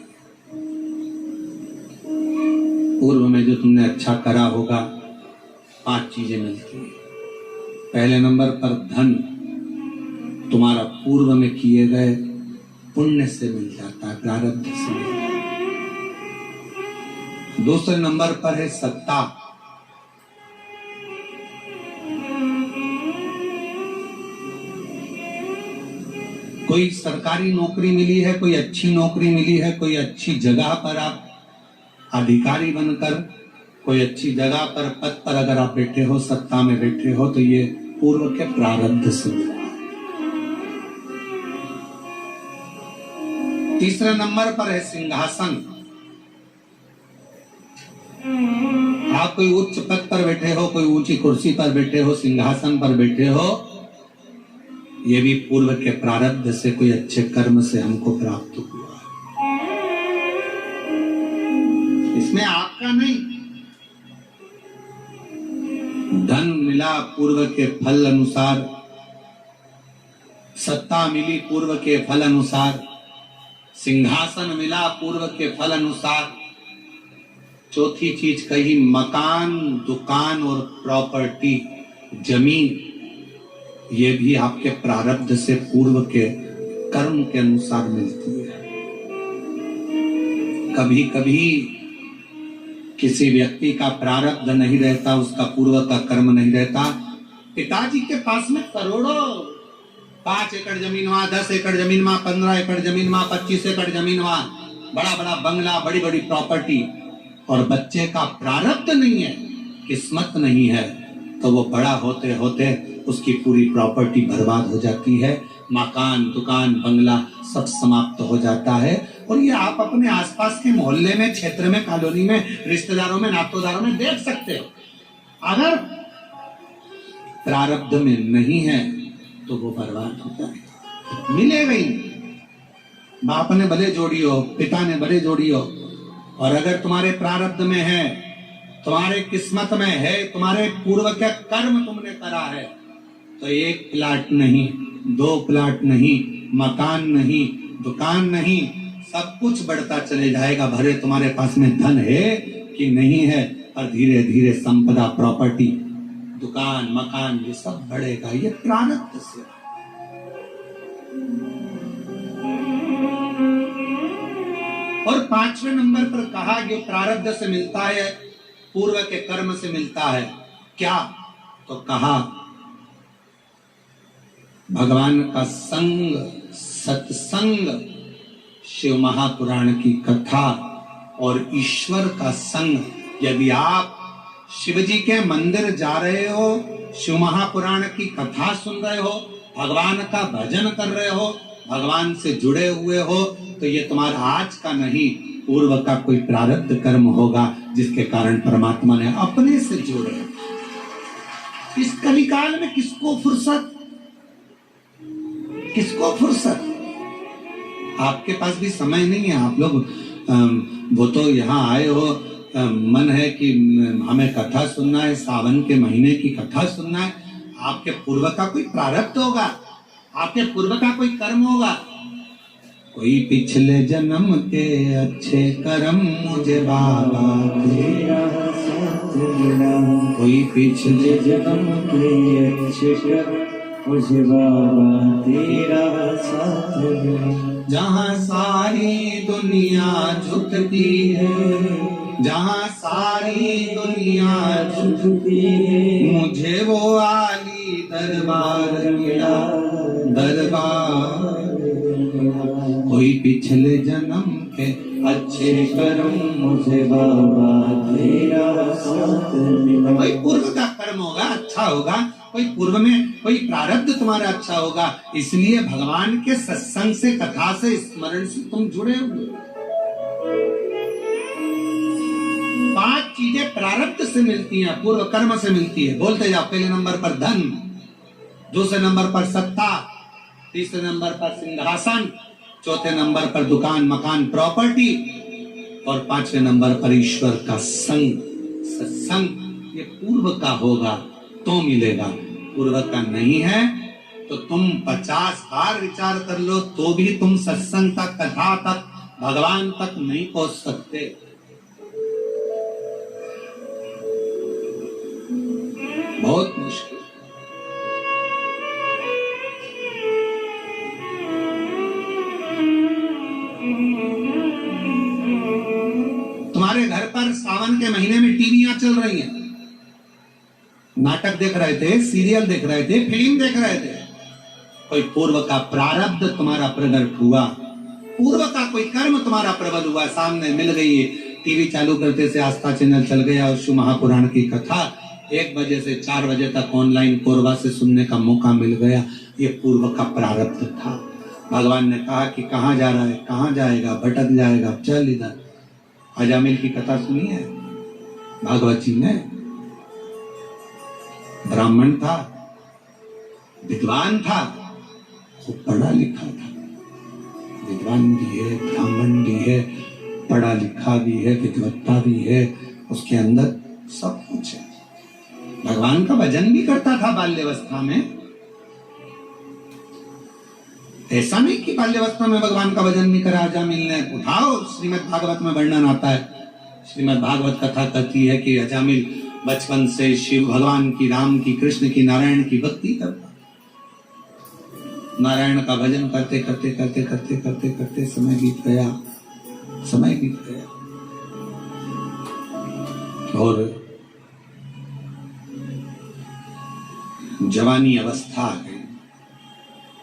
पूर्व में जो तुमने अच्छा करा होगा, 5 चीजें मिलती है। पहले नंबर पर धन, तुम्हारा पूर्व में किए गए पुण्य से मिल जाता है, प्रारब्ध से मिल जाता है। दूसरे नंबर पर है सत्ता। कोई सरकारी नौकरी मिली है, कोई अच्छी नौकरी मिली है, कोई अच्छी जगह पर आप अधिकारी बनकर, कोई अच्छी जगह पर पद पर अगर आप बैठे हो, सत्ता में बैठे हो, तो ये पूर्व के प्रारब्ध से मिला है। तीसरे नंबर पर है सिंहासन। आप कोई उच्च पद पर बैठे हो, कोई ऊंची कुर्सी पर बैठे हो, सिंहासन पर बैठे हो, ये भी पूर्व के प्रारब्ध से, कोई अच्छे कर्म से हमको प्राप्त हुआ है। इसमें आपका नहीं। धन मिला पूर्व के फल अनुसार, सत्ता मिली पूर्व के फल अनुसार, सिंहासन मिला पूर्व के फल अनुसार। चौथी चीज कही, मकान, दुकान और प्रॉपर्टी, जमीन, ये भी आपके प्रारब्ध से, पूर्व के कर्म के अनुसार मिलती है। कभी कभी किसी व्यक्ति का प्रारब्ध नहीं रहता, उसका पूर्व का कर्म नहीं रहता। पिताजी के पास में करोड़ों, 5 एकड़ जमीन वहां, 10 एकड़ जमीन वहां, 15 एकड़ जमीन वहां, 25 एकड़ जमीन वहां, बड़ा बड़ा बंगला, बड़ी बड़ी प्रॉपर्टी, और बच्चे का प्रारब्ध नहीं है, किस्मत नहीं है, तो वो बड़ा होते होते उसकी पूरी प्रॉपर्टी बर्बाद हो जाती है। मकान, दुकान, बंगला सब समाप्त हो जाता है। और ये आप अपने आसपास के मोहल्ले में, क्षेत्र में, कॉलोनी में, रिश्तेदारों में, नातेदारों में देख सकते हो। अगर प्रारब्ध में नहीं है तो वो बर्बाद हो जाएगा, मिलेगा ही। बाप ने भले जोड़ी हो, पिता ने भले जोड़ी हो, और अगर तुम्हारे प्रारब्ध में है, तुम्हारे किस्मत में है, तुम्हारे पूर्व के कर्म तुमने करा है, तो 1 प्लाट नहीं, 2 प्लाट नहीं, मकान नहीं, दुकान नहीं, सब कुछ बढ़ता चले जाएगा, भले तुम्हारे पास में धन है कि नहीं है, और धीरे धीरे संपदा, प्रॉपर्टी, दुकान, मकान, ये सब बढ़ेगा। ये प्रारब्ध से। और 5वें नंबर पर कहा कि प्रारब्ध से मिलता है, पूर्व के कर्म से मिलता है। क्या? तो कहा भगवान का संग, सत्संग, शिव महापुराण की कथा और ईश्वर का संग। यदि आप शिव जी के मंदिर जा रहे हो, शिव महापुराण की कथा सुन रहे हो, भगवान का भजन कर रहे हो, भगवान से जुड़े हुए हो, तो ये तुम्हारा आज का नहीं, पूर्व का कोई प्रारब्ध कर्म होगा जिसके कारण परमात्मा ने अपने से जोड़े। इस कलिकाल में किसको फुर्सत, किसको फुर्सत? आपके पास भी समय नहीं है। आप लोग वो तो यहाँ आए हो, मन है कि हमें कथा सुनना है, सावन के महीने की कथा सुनना है। आपके पूर्व का कोई प्रारब्ध होगा, आपके पूर्व का कोई कर्म होगा। कोई पिछले जन्म के अच्छे कर्म मुझे बाबा तेरा साथ मिला, कोई पिछले जन्म के अच्छे कर्म मुझे बाबा तेरा साथ मिला। जहाँ सारी दुनिया झुकती है, जहाँ सारी दुनिया झुकती है, मुझे वो आली दरबार मिला, दरबार। कोई पिछले जन्म के अच्छे कर्म मुझे बाबा तेरा साथ मिला। कोई पूर्व का कर्म होगा, अच्छा होगा, कोई पूर्व में कोई प्रारब्ध तुम्हारा अच्छा होगा, इसलिए भगवान के सत्संग से, कथा से, स्मरण से तुम जुड़े हुए। 5 चीजें प्रारब्ध से मिलती हैं, पूर्व कर्म से मिलती है। बोलते जाओ। पहले नंबर पर धन, दूसरे नंबर पर सत्ता, तीसरे नंबर पर सिंहासन, चौथे नंबर पर दुकान, मकान, प्रॉपर्टी, और 5वें नंबर पर ईश्वर का संग, सत्संग। ये पूर्व का होगा तो मिलेगा, पूर्व का नहीं है तो तुम 50 बार विचार कर लो तो भी तुम सत्संग तक, कथा तक, भगवान तक नहीं पहुंच सकते। बहुत मुश्किल। तुम्हारे घर पर सावन के महीने में टीवियां चल रही हैं, नाटक देख रहे थे, सीरियल देख रहे थे, फिल्म देख रहे थे। कोई पूर्व का प्रारब्ध तुम्हारा प्रकट हुआ, पूर्व का कोई कर्म तुम्हारा प्रबल हुआ, सामने मिल गई। टीवी चालू करते से आस्था चैनल चल गया और शिव महापुराण की कथा 1 बजे से 4 बजे तक ऑनलाइन कोरबा से सुनने का मौका मिल गया। ये पूर्व का प्रारब्ध था। भगवान ने कहा कि कहाँ जा रहा है, कहाँ जाएगा, भटक जाएगा, चल इधर। अजामिल की कथा सुनी है भागवत जी ने। ब्राह्मण था, विद्वान था, खूब पढ़ा लिखा था, विद्वान भी है, ब्राह्मण भी है, पढ़ा लिखा भी है, विद्वत्ता भी है, उसके अंदर सब कुछ है। भगवान का भजन भी करता था बाल्यावस्था में। ऐसा नहीं कि बाल्यावस्था में भगवान का भजन नहीं करा। अजामिल ने, उठाओ, श्रीमद् भागवत में वर्णन आता है। श्रीमद् भागवत कथा कहती है कि अजामिल बचपन से शिव भगवान की, राम की, कृष्ण की, नारायण की भक्ति करता। नारायण का भजन करते करते करते करते करते करते समय बीत गया, समय बीत गया और जवानी अवस्था आ गई।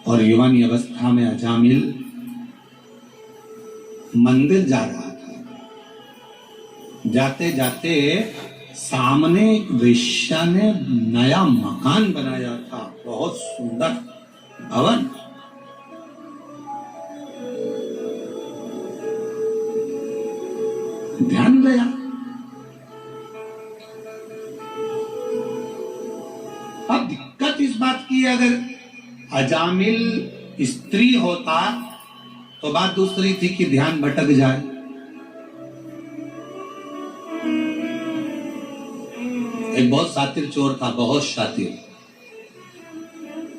और युवानी अवस्था में अजामिल मंदिर जा रहा था। जाते जाते सामने एक वेश्या ने नया मकान बनाया था, बहुत सुंदर भवन। ध्यान गया। अब दिक्कत इस बात की, अगर अजामिल स्त्री होता तो बात दूसरी थी कि ध्यान भटक जाए। एक बहुत शातिर चोर था, बहुत शातिर,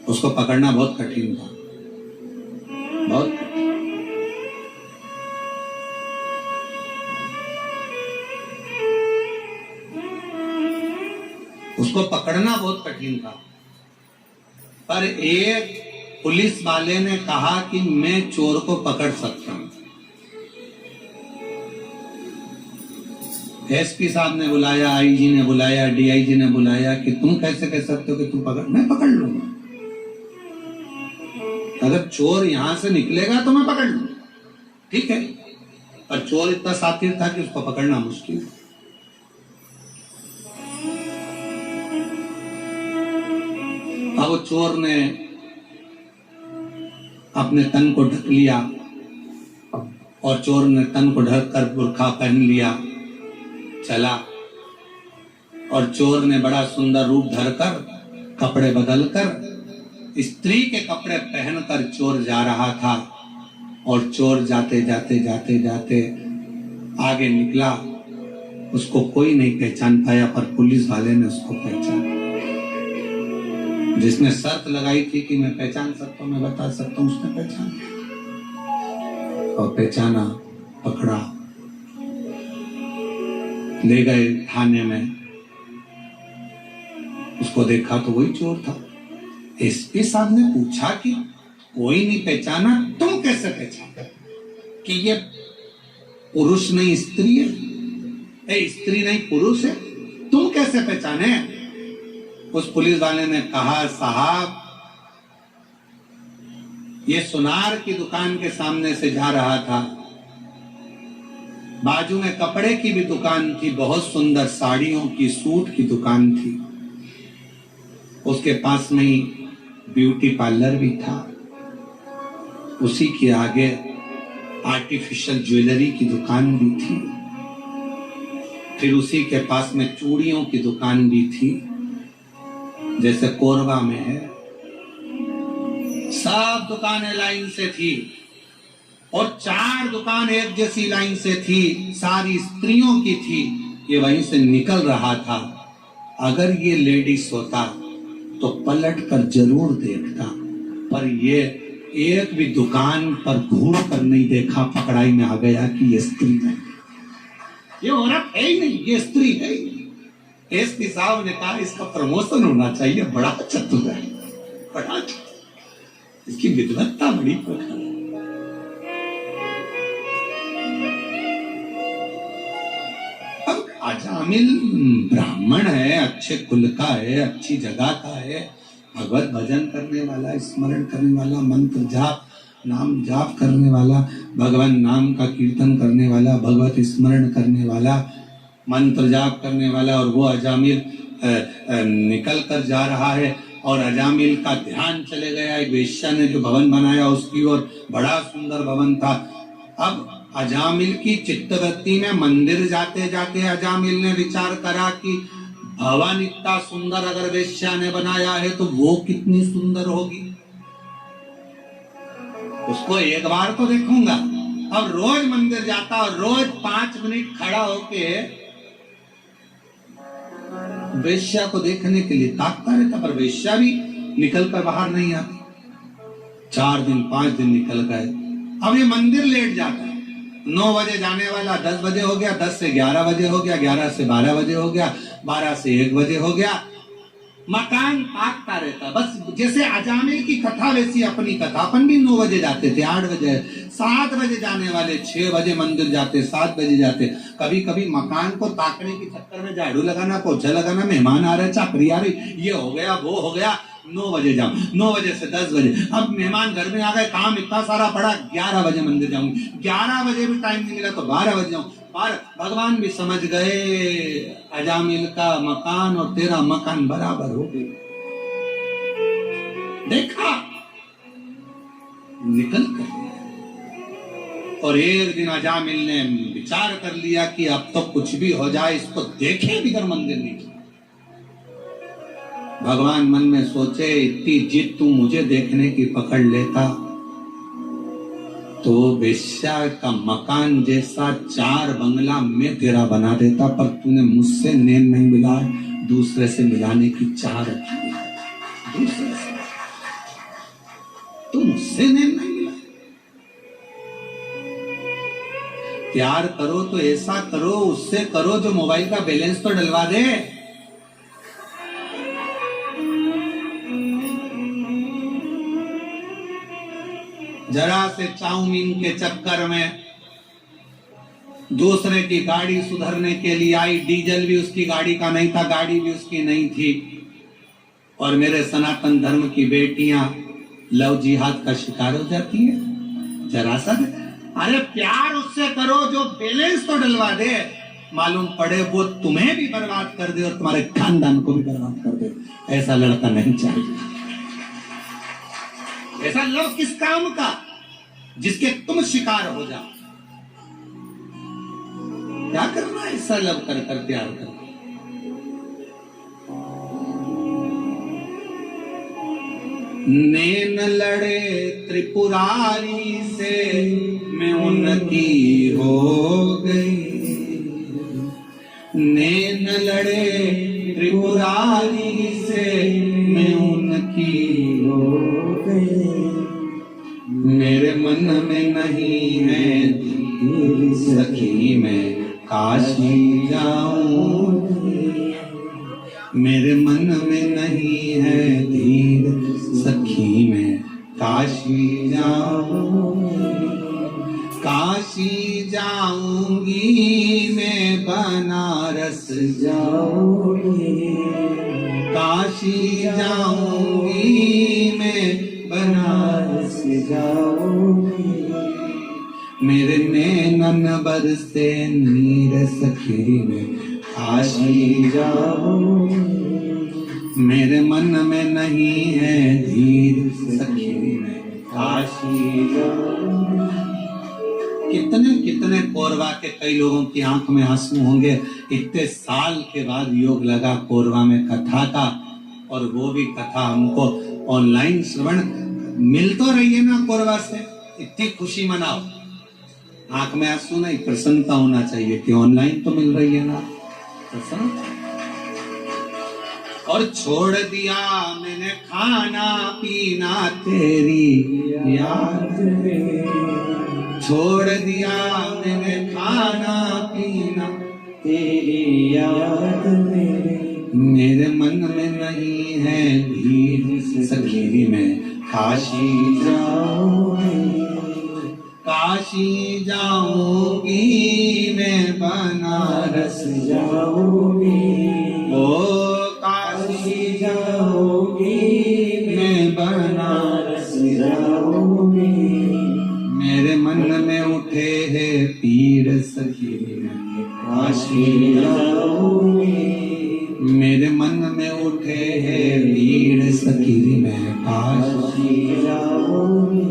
उसको पकड़ना बहुत कठिन था, बहुत कठिन। उसको पकड़ना बहुत कठिन था, पर एक पुलिस वाले ने कहा कि मैं चोर को पकड़ सकता हूं। एसपी साहब ने बुलाया, आईजी ने बुलाया, डीआईजी ने बुलाया कि तुम कैसे कह सकते हो कि तुम पकड़, मैं पकड़ लूंगा। अगर चोर यहां से निकलेगा तो मैं पकड़ लूंगा, ठीक है, पर चोर इतना सातिर था कि उसको पकड़ना मुश्किल। अब वो चोर ने अपने तन को ढक लिया और चोर ने तन को ढक कर बुर्खा पहन लिया, चला। और चोर ने बड़ा सुंदर रूप धरकर, कपड़े बदलकर, स्त्री के कपड़े पहनकर चोर जा रहा था। और चोर जाते जाते जाते जाते आगे निकला, उसको कोई नहीं पहचान पाया, पर पुलिस वाले ने उसको पहचाना। जिसने शर्त लगाई थी कि मैं पहचान सकता हूं, मैं बता सकता हूं, उसने पहचाना और पहचाना, पकड़ा, ले गए थाने में। उसको देखा तो वही चोर था। एसपी साहब ने पूछा कि कोई नहीं पहचाना, तुम कैसे पहचाना कि ये पुरुष नहीं स्त्री है, स्त्री नहीं पुरुष है, तुम कैसे पहचाने? उस पुलिस वाले ने कहा, साहब ये सुनार की दुकान के सामने से जा रहा था, बाजू में कपड़े की भी दुकान थी, बहुत सुंदर साड़ियों की, सूट की दुकान थी, उसके पास में ही ब्यूटी पार्लर भी था, उसी के आगे आर्टिफिशियल ज्वेलरी की दुकान भी थी, फिर उसी के पास में चूड़ियों की दुकान भी थी, जैसे कोरबा में है। सब दुकानें लाइन से थी और 4 दुकान एक जैसी लाइन से थी, सारी स्त्रियों की थी। ये वहीं से निकल रहा था। अगर ये लेडीज होता तो पलट कर जरूर देखता, पर ये एक भी दुकान पर घूर कर नहीं देखा, पकड़ाई में आ गया कि ये स्त्री है, ये औरत है ही नहीं, ये स्त्री है ही नहीं। एसपी साहब ने कहा इसका प्रमोशन होना चाहिए, बड़ा चतुर है, बड़ा चतुर, इसकी विद्वत्ता बड़ी प्रखर है। अब अजामिल ब्राह्मण है, अच्छे कुल का है, अच्छी जगह का है, भगवत भजन करने वाला, स्मरण करने वाला, मंत्र जाप, नाम जाप करने वाला, भगवान नाम का कीर्तन करने वाला, भगवत स्मरण करने वाला, मंत्र जाप करने वाला, और वो अजामिल निकल कर जा रहा है और अजामिल का ध्यान चले गया एक वेश्या ने जो भवन बनाया उसकी ओर। बड़ा सुंदर भवन था। अब अजामिल की चित्तवृत्ति में मंदिर जाते जाते अजामिल ने विचार करा कि भवन इतना सुंदर अगर वेश्या ने बनाया है तो वो कितनी सुंदर होगी, उसको एक बार तो देखूंगा। अब रोज मंदिर जाता और रोज 5 मिनट खड़ा होके वेश्या को देखने के लिए ताकता रहता, पर वेश्या भी निकल कर बाहर नहीं आती। 4 दिन 5 दिन निकल गए। अब ये मंदिर लेट जाता है। 9 बजे जाने वाला 10 बजे हो गया, 10 से 11 बजे हो गया, 11 से 12 बजे हो गया, 12 से 1 बजे हो गया। मकान ताकता रहता, बस जैसे अजामिल की कथा वैसी अपनी कथा। अपन भी 9 बजे जाते थे, 8 बजे, 7 बजे जाने वाले, 6 बजे मंदिर जाते, 7 बजे जाते। कभी कभी मकान को ताकने के चक्कर में झाड़ू लगाना, पोछा लगाना, मेहमान आ रहे, चाकरी आ रही, ये हो गया वो हो गया, 9 बजे जाऊं, 9 बजे से 10 बजे। अब मेहमान घर में आ गए, काम इतना सारा पड़ा, 11 बजे मंदिर जाऊंगी, 11 बजे भी टाइम नहीं मिला तो 12 बजे जाऊं। भगवान भी समझ गए अजामिल का मकान और तेरा मकान बराबर हो गए। देखा, निकल कर। और एक दिन अजामिल ने विचार कर लिया कि अब तो कुछ भी हो जाए, इसको देखे बिगर मंदिर नहीं जाए। भगवान मन में सोचे, इतनी जिद तू मुझे देखने की पकड़ लेता तो वेश्या का मकान जैसा 4 बंगला मैं तेरा बना देता, पर तूने मुझसे नैन नहीं मिला, दूसरे से मिलाने की चाह रखी है। दूसरे से तू मुझसे नैन नहीं मिला। प्यार करो तो ऐसा करो, उससे करो जो मोबाइल का बैलेंस तो डलवा दे। जरा से चाउमीन के चक्कर में दूसरे की गाड़ी सुधरने के लिए आई, डीजल भी उसकी गाड़ी का नहीं था, गाड़ी भी उसकी नहीं थी, और मेरे सनातन धर्म की बेटियां लव जिहाद का शिकार हो जाती है। जरा सा अरे प्यार उससे करो जो बैलेंस तो डलवा दे, मालूम पड़े वो तुम्हें भी बर्बाद कर दे और तुम्हारे खानदान को भी बर्बाद कर दे। ऐसा लड़का नहीं चाहिए। ऐसा लव किस काम का जिसके तुम शिकार हो जाओ। क्या करना ऐसा लव कर कर प्यार कर। नैन लड़े त्रिपुरारी से मैं उनकी हो गई, नैन लड़े त्रिपुरारी से मैं उनकी हो गई, मेरे मन में नहीं है सखी मैं काशी जाऊं, मेरे मन में नहीं है धीर सखी मैं काशी जाऊं, काशी जाऊंगी मैं बनारस जाऊंगी, काशी जाऊंगी मैं बनारस जाऊंगी, मेरे नैनन बरसे नीर सखी में काशी जाऊंगी, मेरे मन में नहीं है धीर सखी में काशी जाऊंगी। कितने कितने कोरवा के कई लोगों की आंख में आंसू होंगे, इतने साल के बाद योग लगा कोरवा में कथा का, और वो भी कथा हमको ऑनलाइन श्रवण मिल तो रही है ना कोरवा से, इतनी खुशी मनाओ। आंख में आंसू नहीं, प्रसन्नता होना चाहिए कि ऑनलाइन तो मिल रही है ना, प्रसन्नता। और छोड़ दिया मैंने खाना पीना तेरी याद में, छोड़ दिया मैंने खाना पीना तेरी याद में, मेरे मन में नहीं है धीर सखी में काशी जाऊंगी, काशी जाऊंगी मैं बनारस जाऊंगी, ओ काशी जाऊंगी मैं बनारस जाऊंगी, मेरे मन में उठे है पीर सखी मैं काशी जाऊंगी, मेरे मन में उठे है पीर सखी मैं काशी जाऊंगी।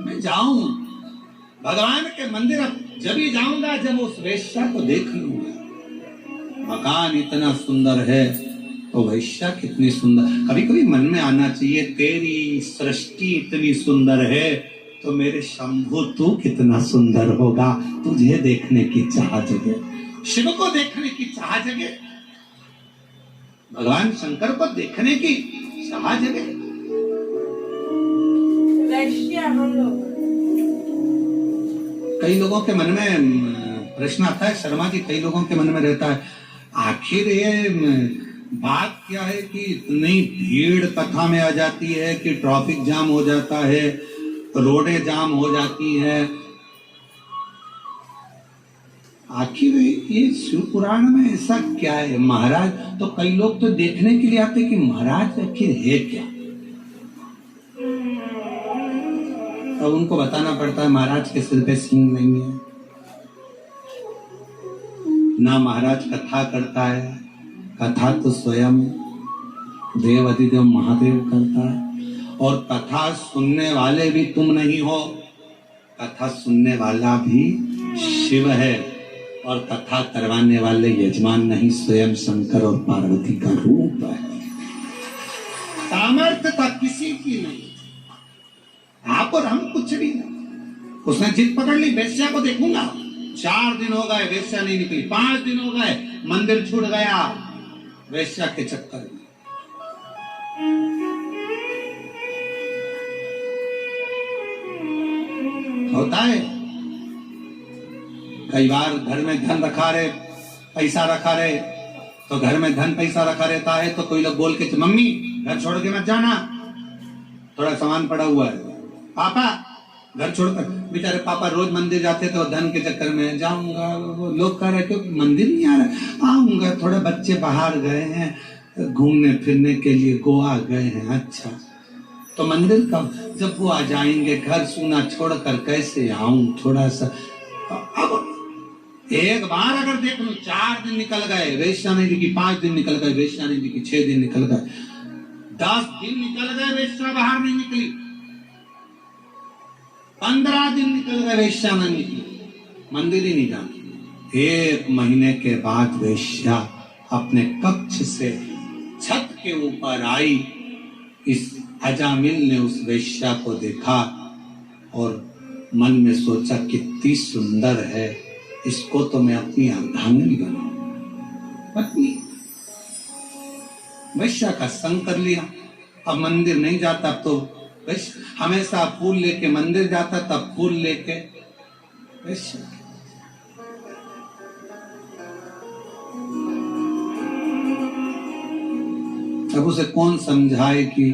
मैं जाऊं भगवान के मंदिर, अब जब ही जाऊंगा जब उस वेश्या को देख लूंगा। मकान इतना सुंदर है तो वेश्या कितनी सुंदर। कभी कभी मन में आना चाहिए तेरी सृष्टि इतनी सुंदर है तो मेरे शंभु तू कितना सुंदर होगा। तुझे देखने की चाह जगे, शिव को देखने की चाह जगे, भगवान शंकर को देखने की चाह जगे। कई लोगों के मन में प्रश्न आता है, शर्मा जी, कई लोगों के मन में रहता है आखिर ये बात क्या है कि इतनी भीड़ कथा में आ जाती है कि ट्रैफिक जाम हो जाता है, रोडें जाम हो जाती है। आखिर ये शिव पुराण में ऐसा क्या है? महाराज तो कई लोग तो देखने के लिए आते कि महाराज आखिर है क्या, अब उनको बताना पड़ता है महाराज के सिर पे सींग नहीं है, ना महाराज कथा करता है, कथा तो स्वयं देव अधिदेव महादेव करता है, और कथा सुनने वाले भी तुम नहीं हो, कथा सुनने वाला भी शिव है, और कथा करवाने वाले यजमान नहीं, स्वयं शंकर और पार्वती का रूप है। सामर्थ्यता किसी की नहीं, आप और हम कुछ भी नहीं। उसने जिद पकड़ ली, वेश्या को देखूंगा। 4 दिन हो गए वेश्या नहीं निकली, 5 दिन हो गए मंदिर छूट गया वेश्या के चक्कर में। होता है कई बार घर में धन रखा रहे, पैसा रखा रहे, तो घर में धन पैसा रखा रहता है तो कोई लोग बोल के, मम्मी घर छोड़ के मत जाना, थोड़ा सामान पड़ा हुआ है, पापा घर छोड़कर। बेचारे पापा रोज मंदिर जाते थे और धन के चक्कर में जाऊंगा, वो लोग कह रहे क्योंकि मंदिर नहीं आ रहा, आऊंगा, थोड़े बच्चे बाहर गए हैं घूमने फिरने के लिए, गोवा गए हैं। अच्छा तो मंदिर कब, जब वो आ जाएंगे, घर सूना छोड़कर कैसे आऊं थोड़ा सा। अब एक बार अगर देख लो 4 दिन निकल गए वेश्या नहीं दिखी, 5 दिन निकल गए वेश्या नहीं दिखी, 6 दिन निकल गए, 10 दिन निकल गए वेश्या बाहर नहीं निकली, 15 दिन निकल गए वेश्या नहीं निकली, मंदिर ही नहीं जाती। 1 महीने के बाद वेश्या अपने कक्ष से छत के ऊपर आई। इस अजामिल ने उस वेश्या को देखा और मन में सोचा कितनी सुंदर है, इसको तो मैं अपनी अर्धांगिनी बनाऊं, पत्नी। वेश्या का संग कर लिया। अब मंदिर नहीं जाता, अब तो हमेशा फूल लेके मंदिर जाता, तब फूल लेके वेश्या। अब उसे कौन समझाए कि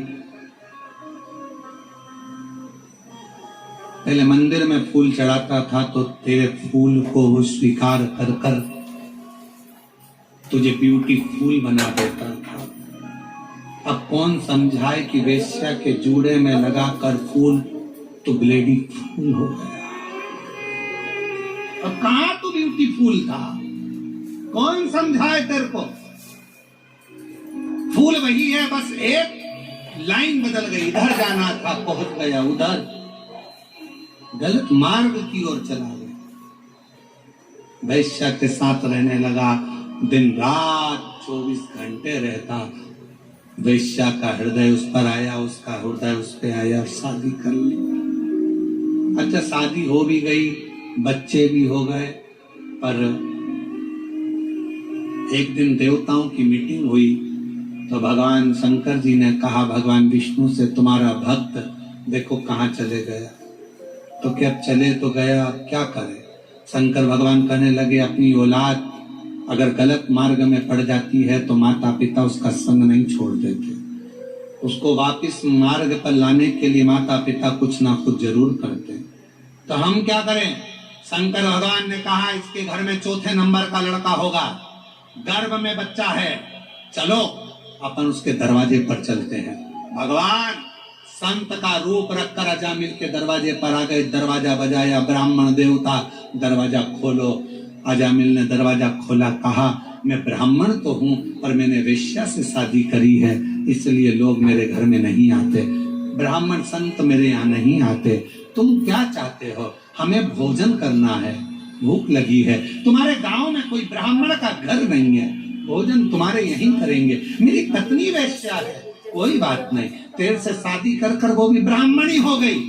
पहले मंदिर में फूल चढ़ाता था तो तेरे फूल को वो स्वीकार कर कर तुझे ब्यूटीफुल बना देता था। अब कौन समझाए कि वेश्या के जूड़े में लगाकर फूल तो ब्लेडी फूल हो गया। अब कहां तो ब्यूटीफुल था, कौन समझाए तेरे को। फूल वही है, बस एक लाइन बदल गई, इधर जाना था पहुंच गया उधर, गलत मार्ग की ओर चला गया। वैश्या के साथ रहने लगा, दिन रात 24 घंटे रहता। वैश्या का हृदय उस पर आया, उसका हृदय उस पे आया, शादी कर ली। अच्छा शादी हो भी गई, बच्चे भी हो गए, पर एक दिन देवताओं की मीटिंग हुई तो भगवान शंकर जी ने कहा भगवान विष्णु से, तुम्हारा भक्त देखो कहाँ चले गया। तो क्या चले तो गया, अब क्या करे। शंकर भगवान कहने लगे अपनी औलाद अगर गलत मार्ग में पड़ जाती है तो माता पिता उसका संग नहीं छोड़ देते, उसको वापस मार्ग पर लाने के लिए माता पिता कुछ ना कुछ जरूर करते। तो हम क्या करें। शंकर भगवान ने कहा इसके घर में 4थे नंबर का लड़का होगा, गर्भ में बच्चा है, चलो अपन उसके दरवाजे पर चलते हैं। भगवान संत का रूप रखकर अजामिल के दरवाजे पर आ गए, दरवाजा बजाया, ब्राह्मण देवता दरवाजा खोलो। अजामिल ने दरवाजा खोला, कहा मैं ब्राह्मण तो हूँ पर मैंने वेश्या से शादी करी है, इसलिए लोग मेरे घर में नहीं आते, ब्राह्मण संत मेरे यहाँ नहीं आते। तुम क्या चाहते हो। हमें भोजन करना है, भूख लगी है, तुम्हारे गांव में कोई ब्राह्मण का घर नहीं है, भोजन तुम्हारे यहीं करेंगे। मेरी पत्नी वैश्या है, कोई बात नहीं, तेरे से शादी कर कर वो भी ब्राह्मणी हो गई,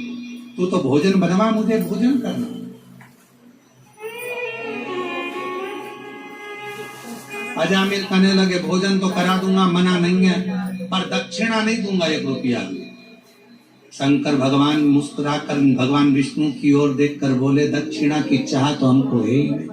तू तो भोजन बनवा, मुझे भोजन करना। अजामिल कहने लगे भोजन तो करा दूंगा, मना नहीं है, पर दक्षिणा नहीं दूंगा 1 रुपया भी। शंकर भगवान मुस्कुराकर भगवान विष्णु की ओर देखकर बोले दक्षिणा की चाह तो हमको है ही नहीं।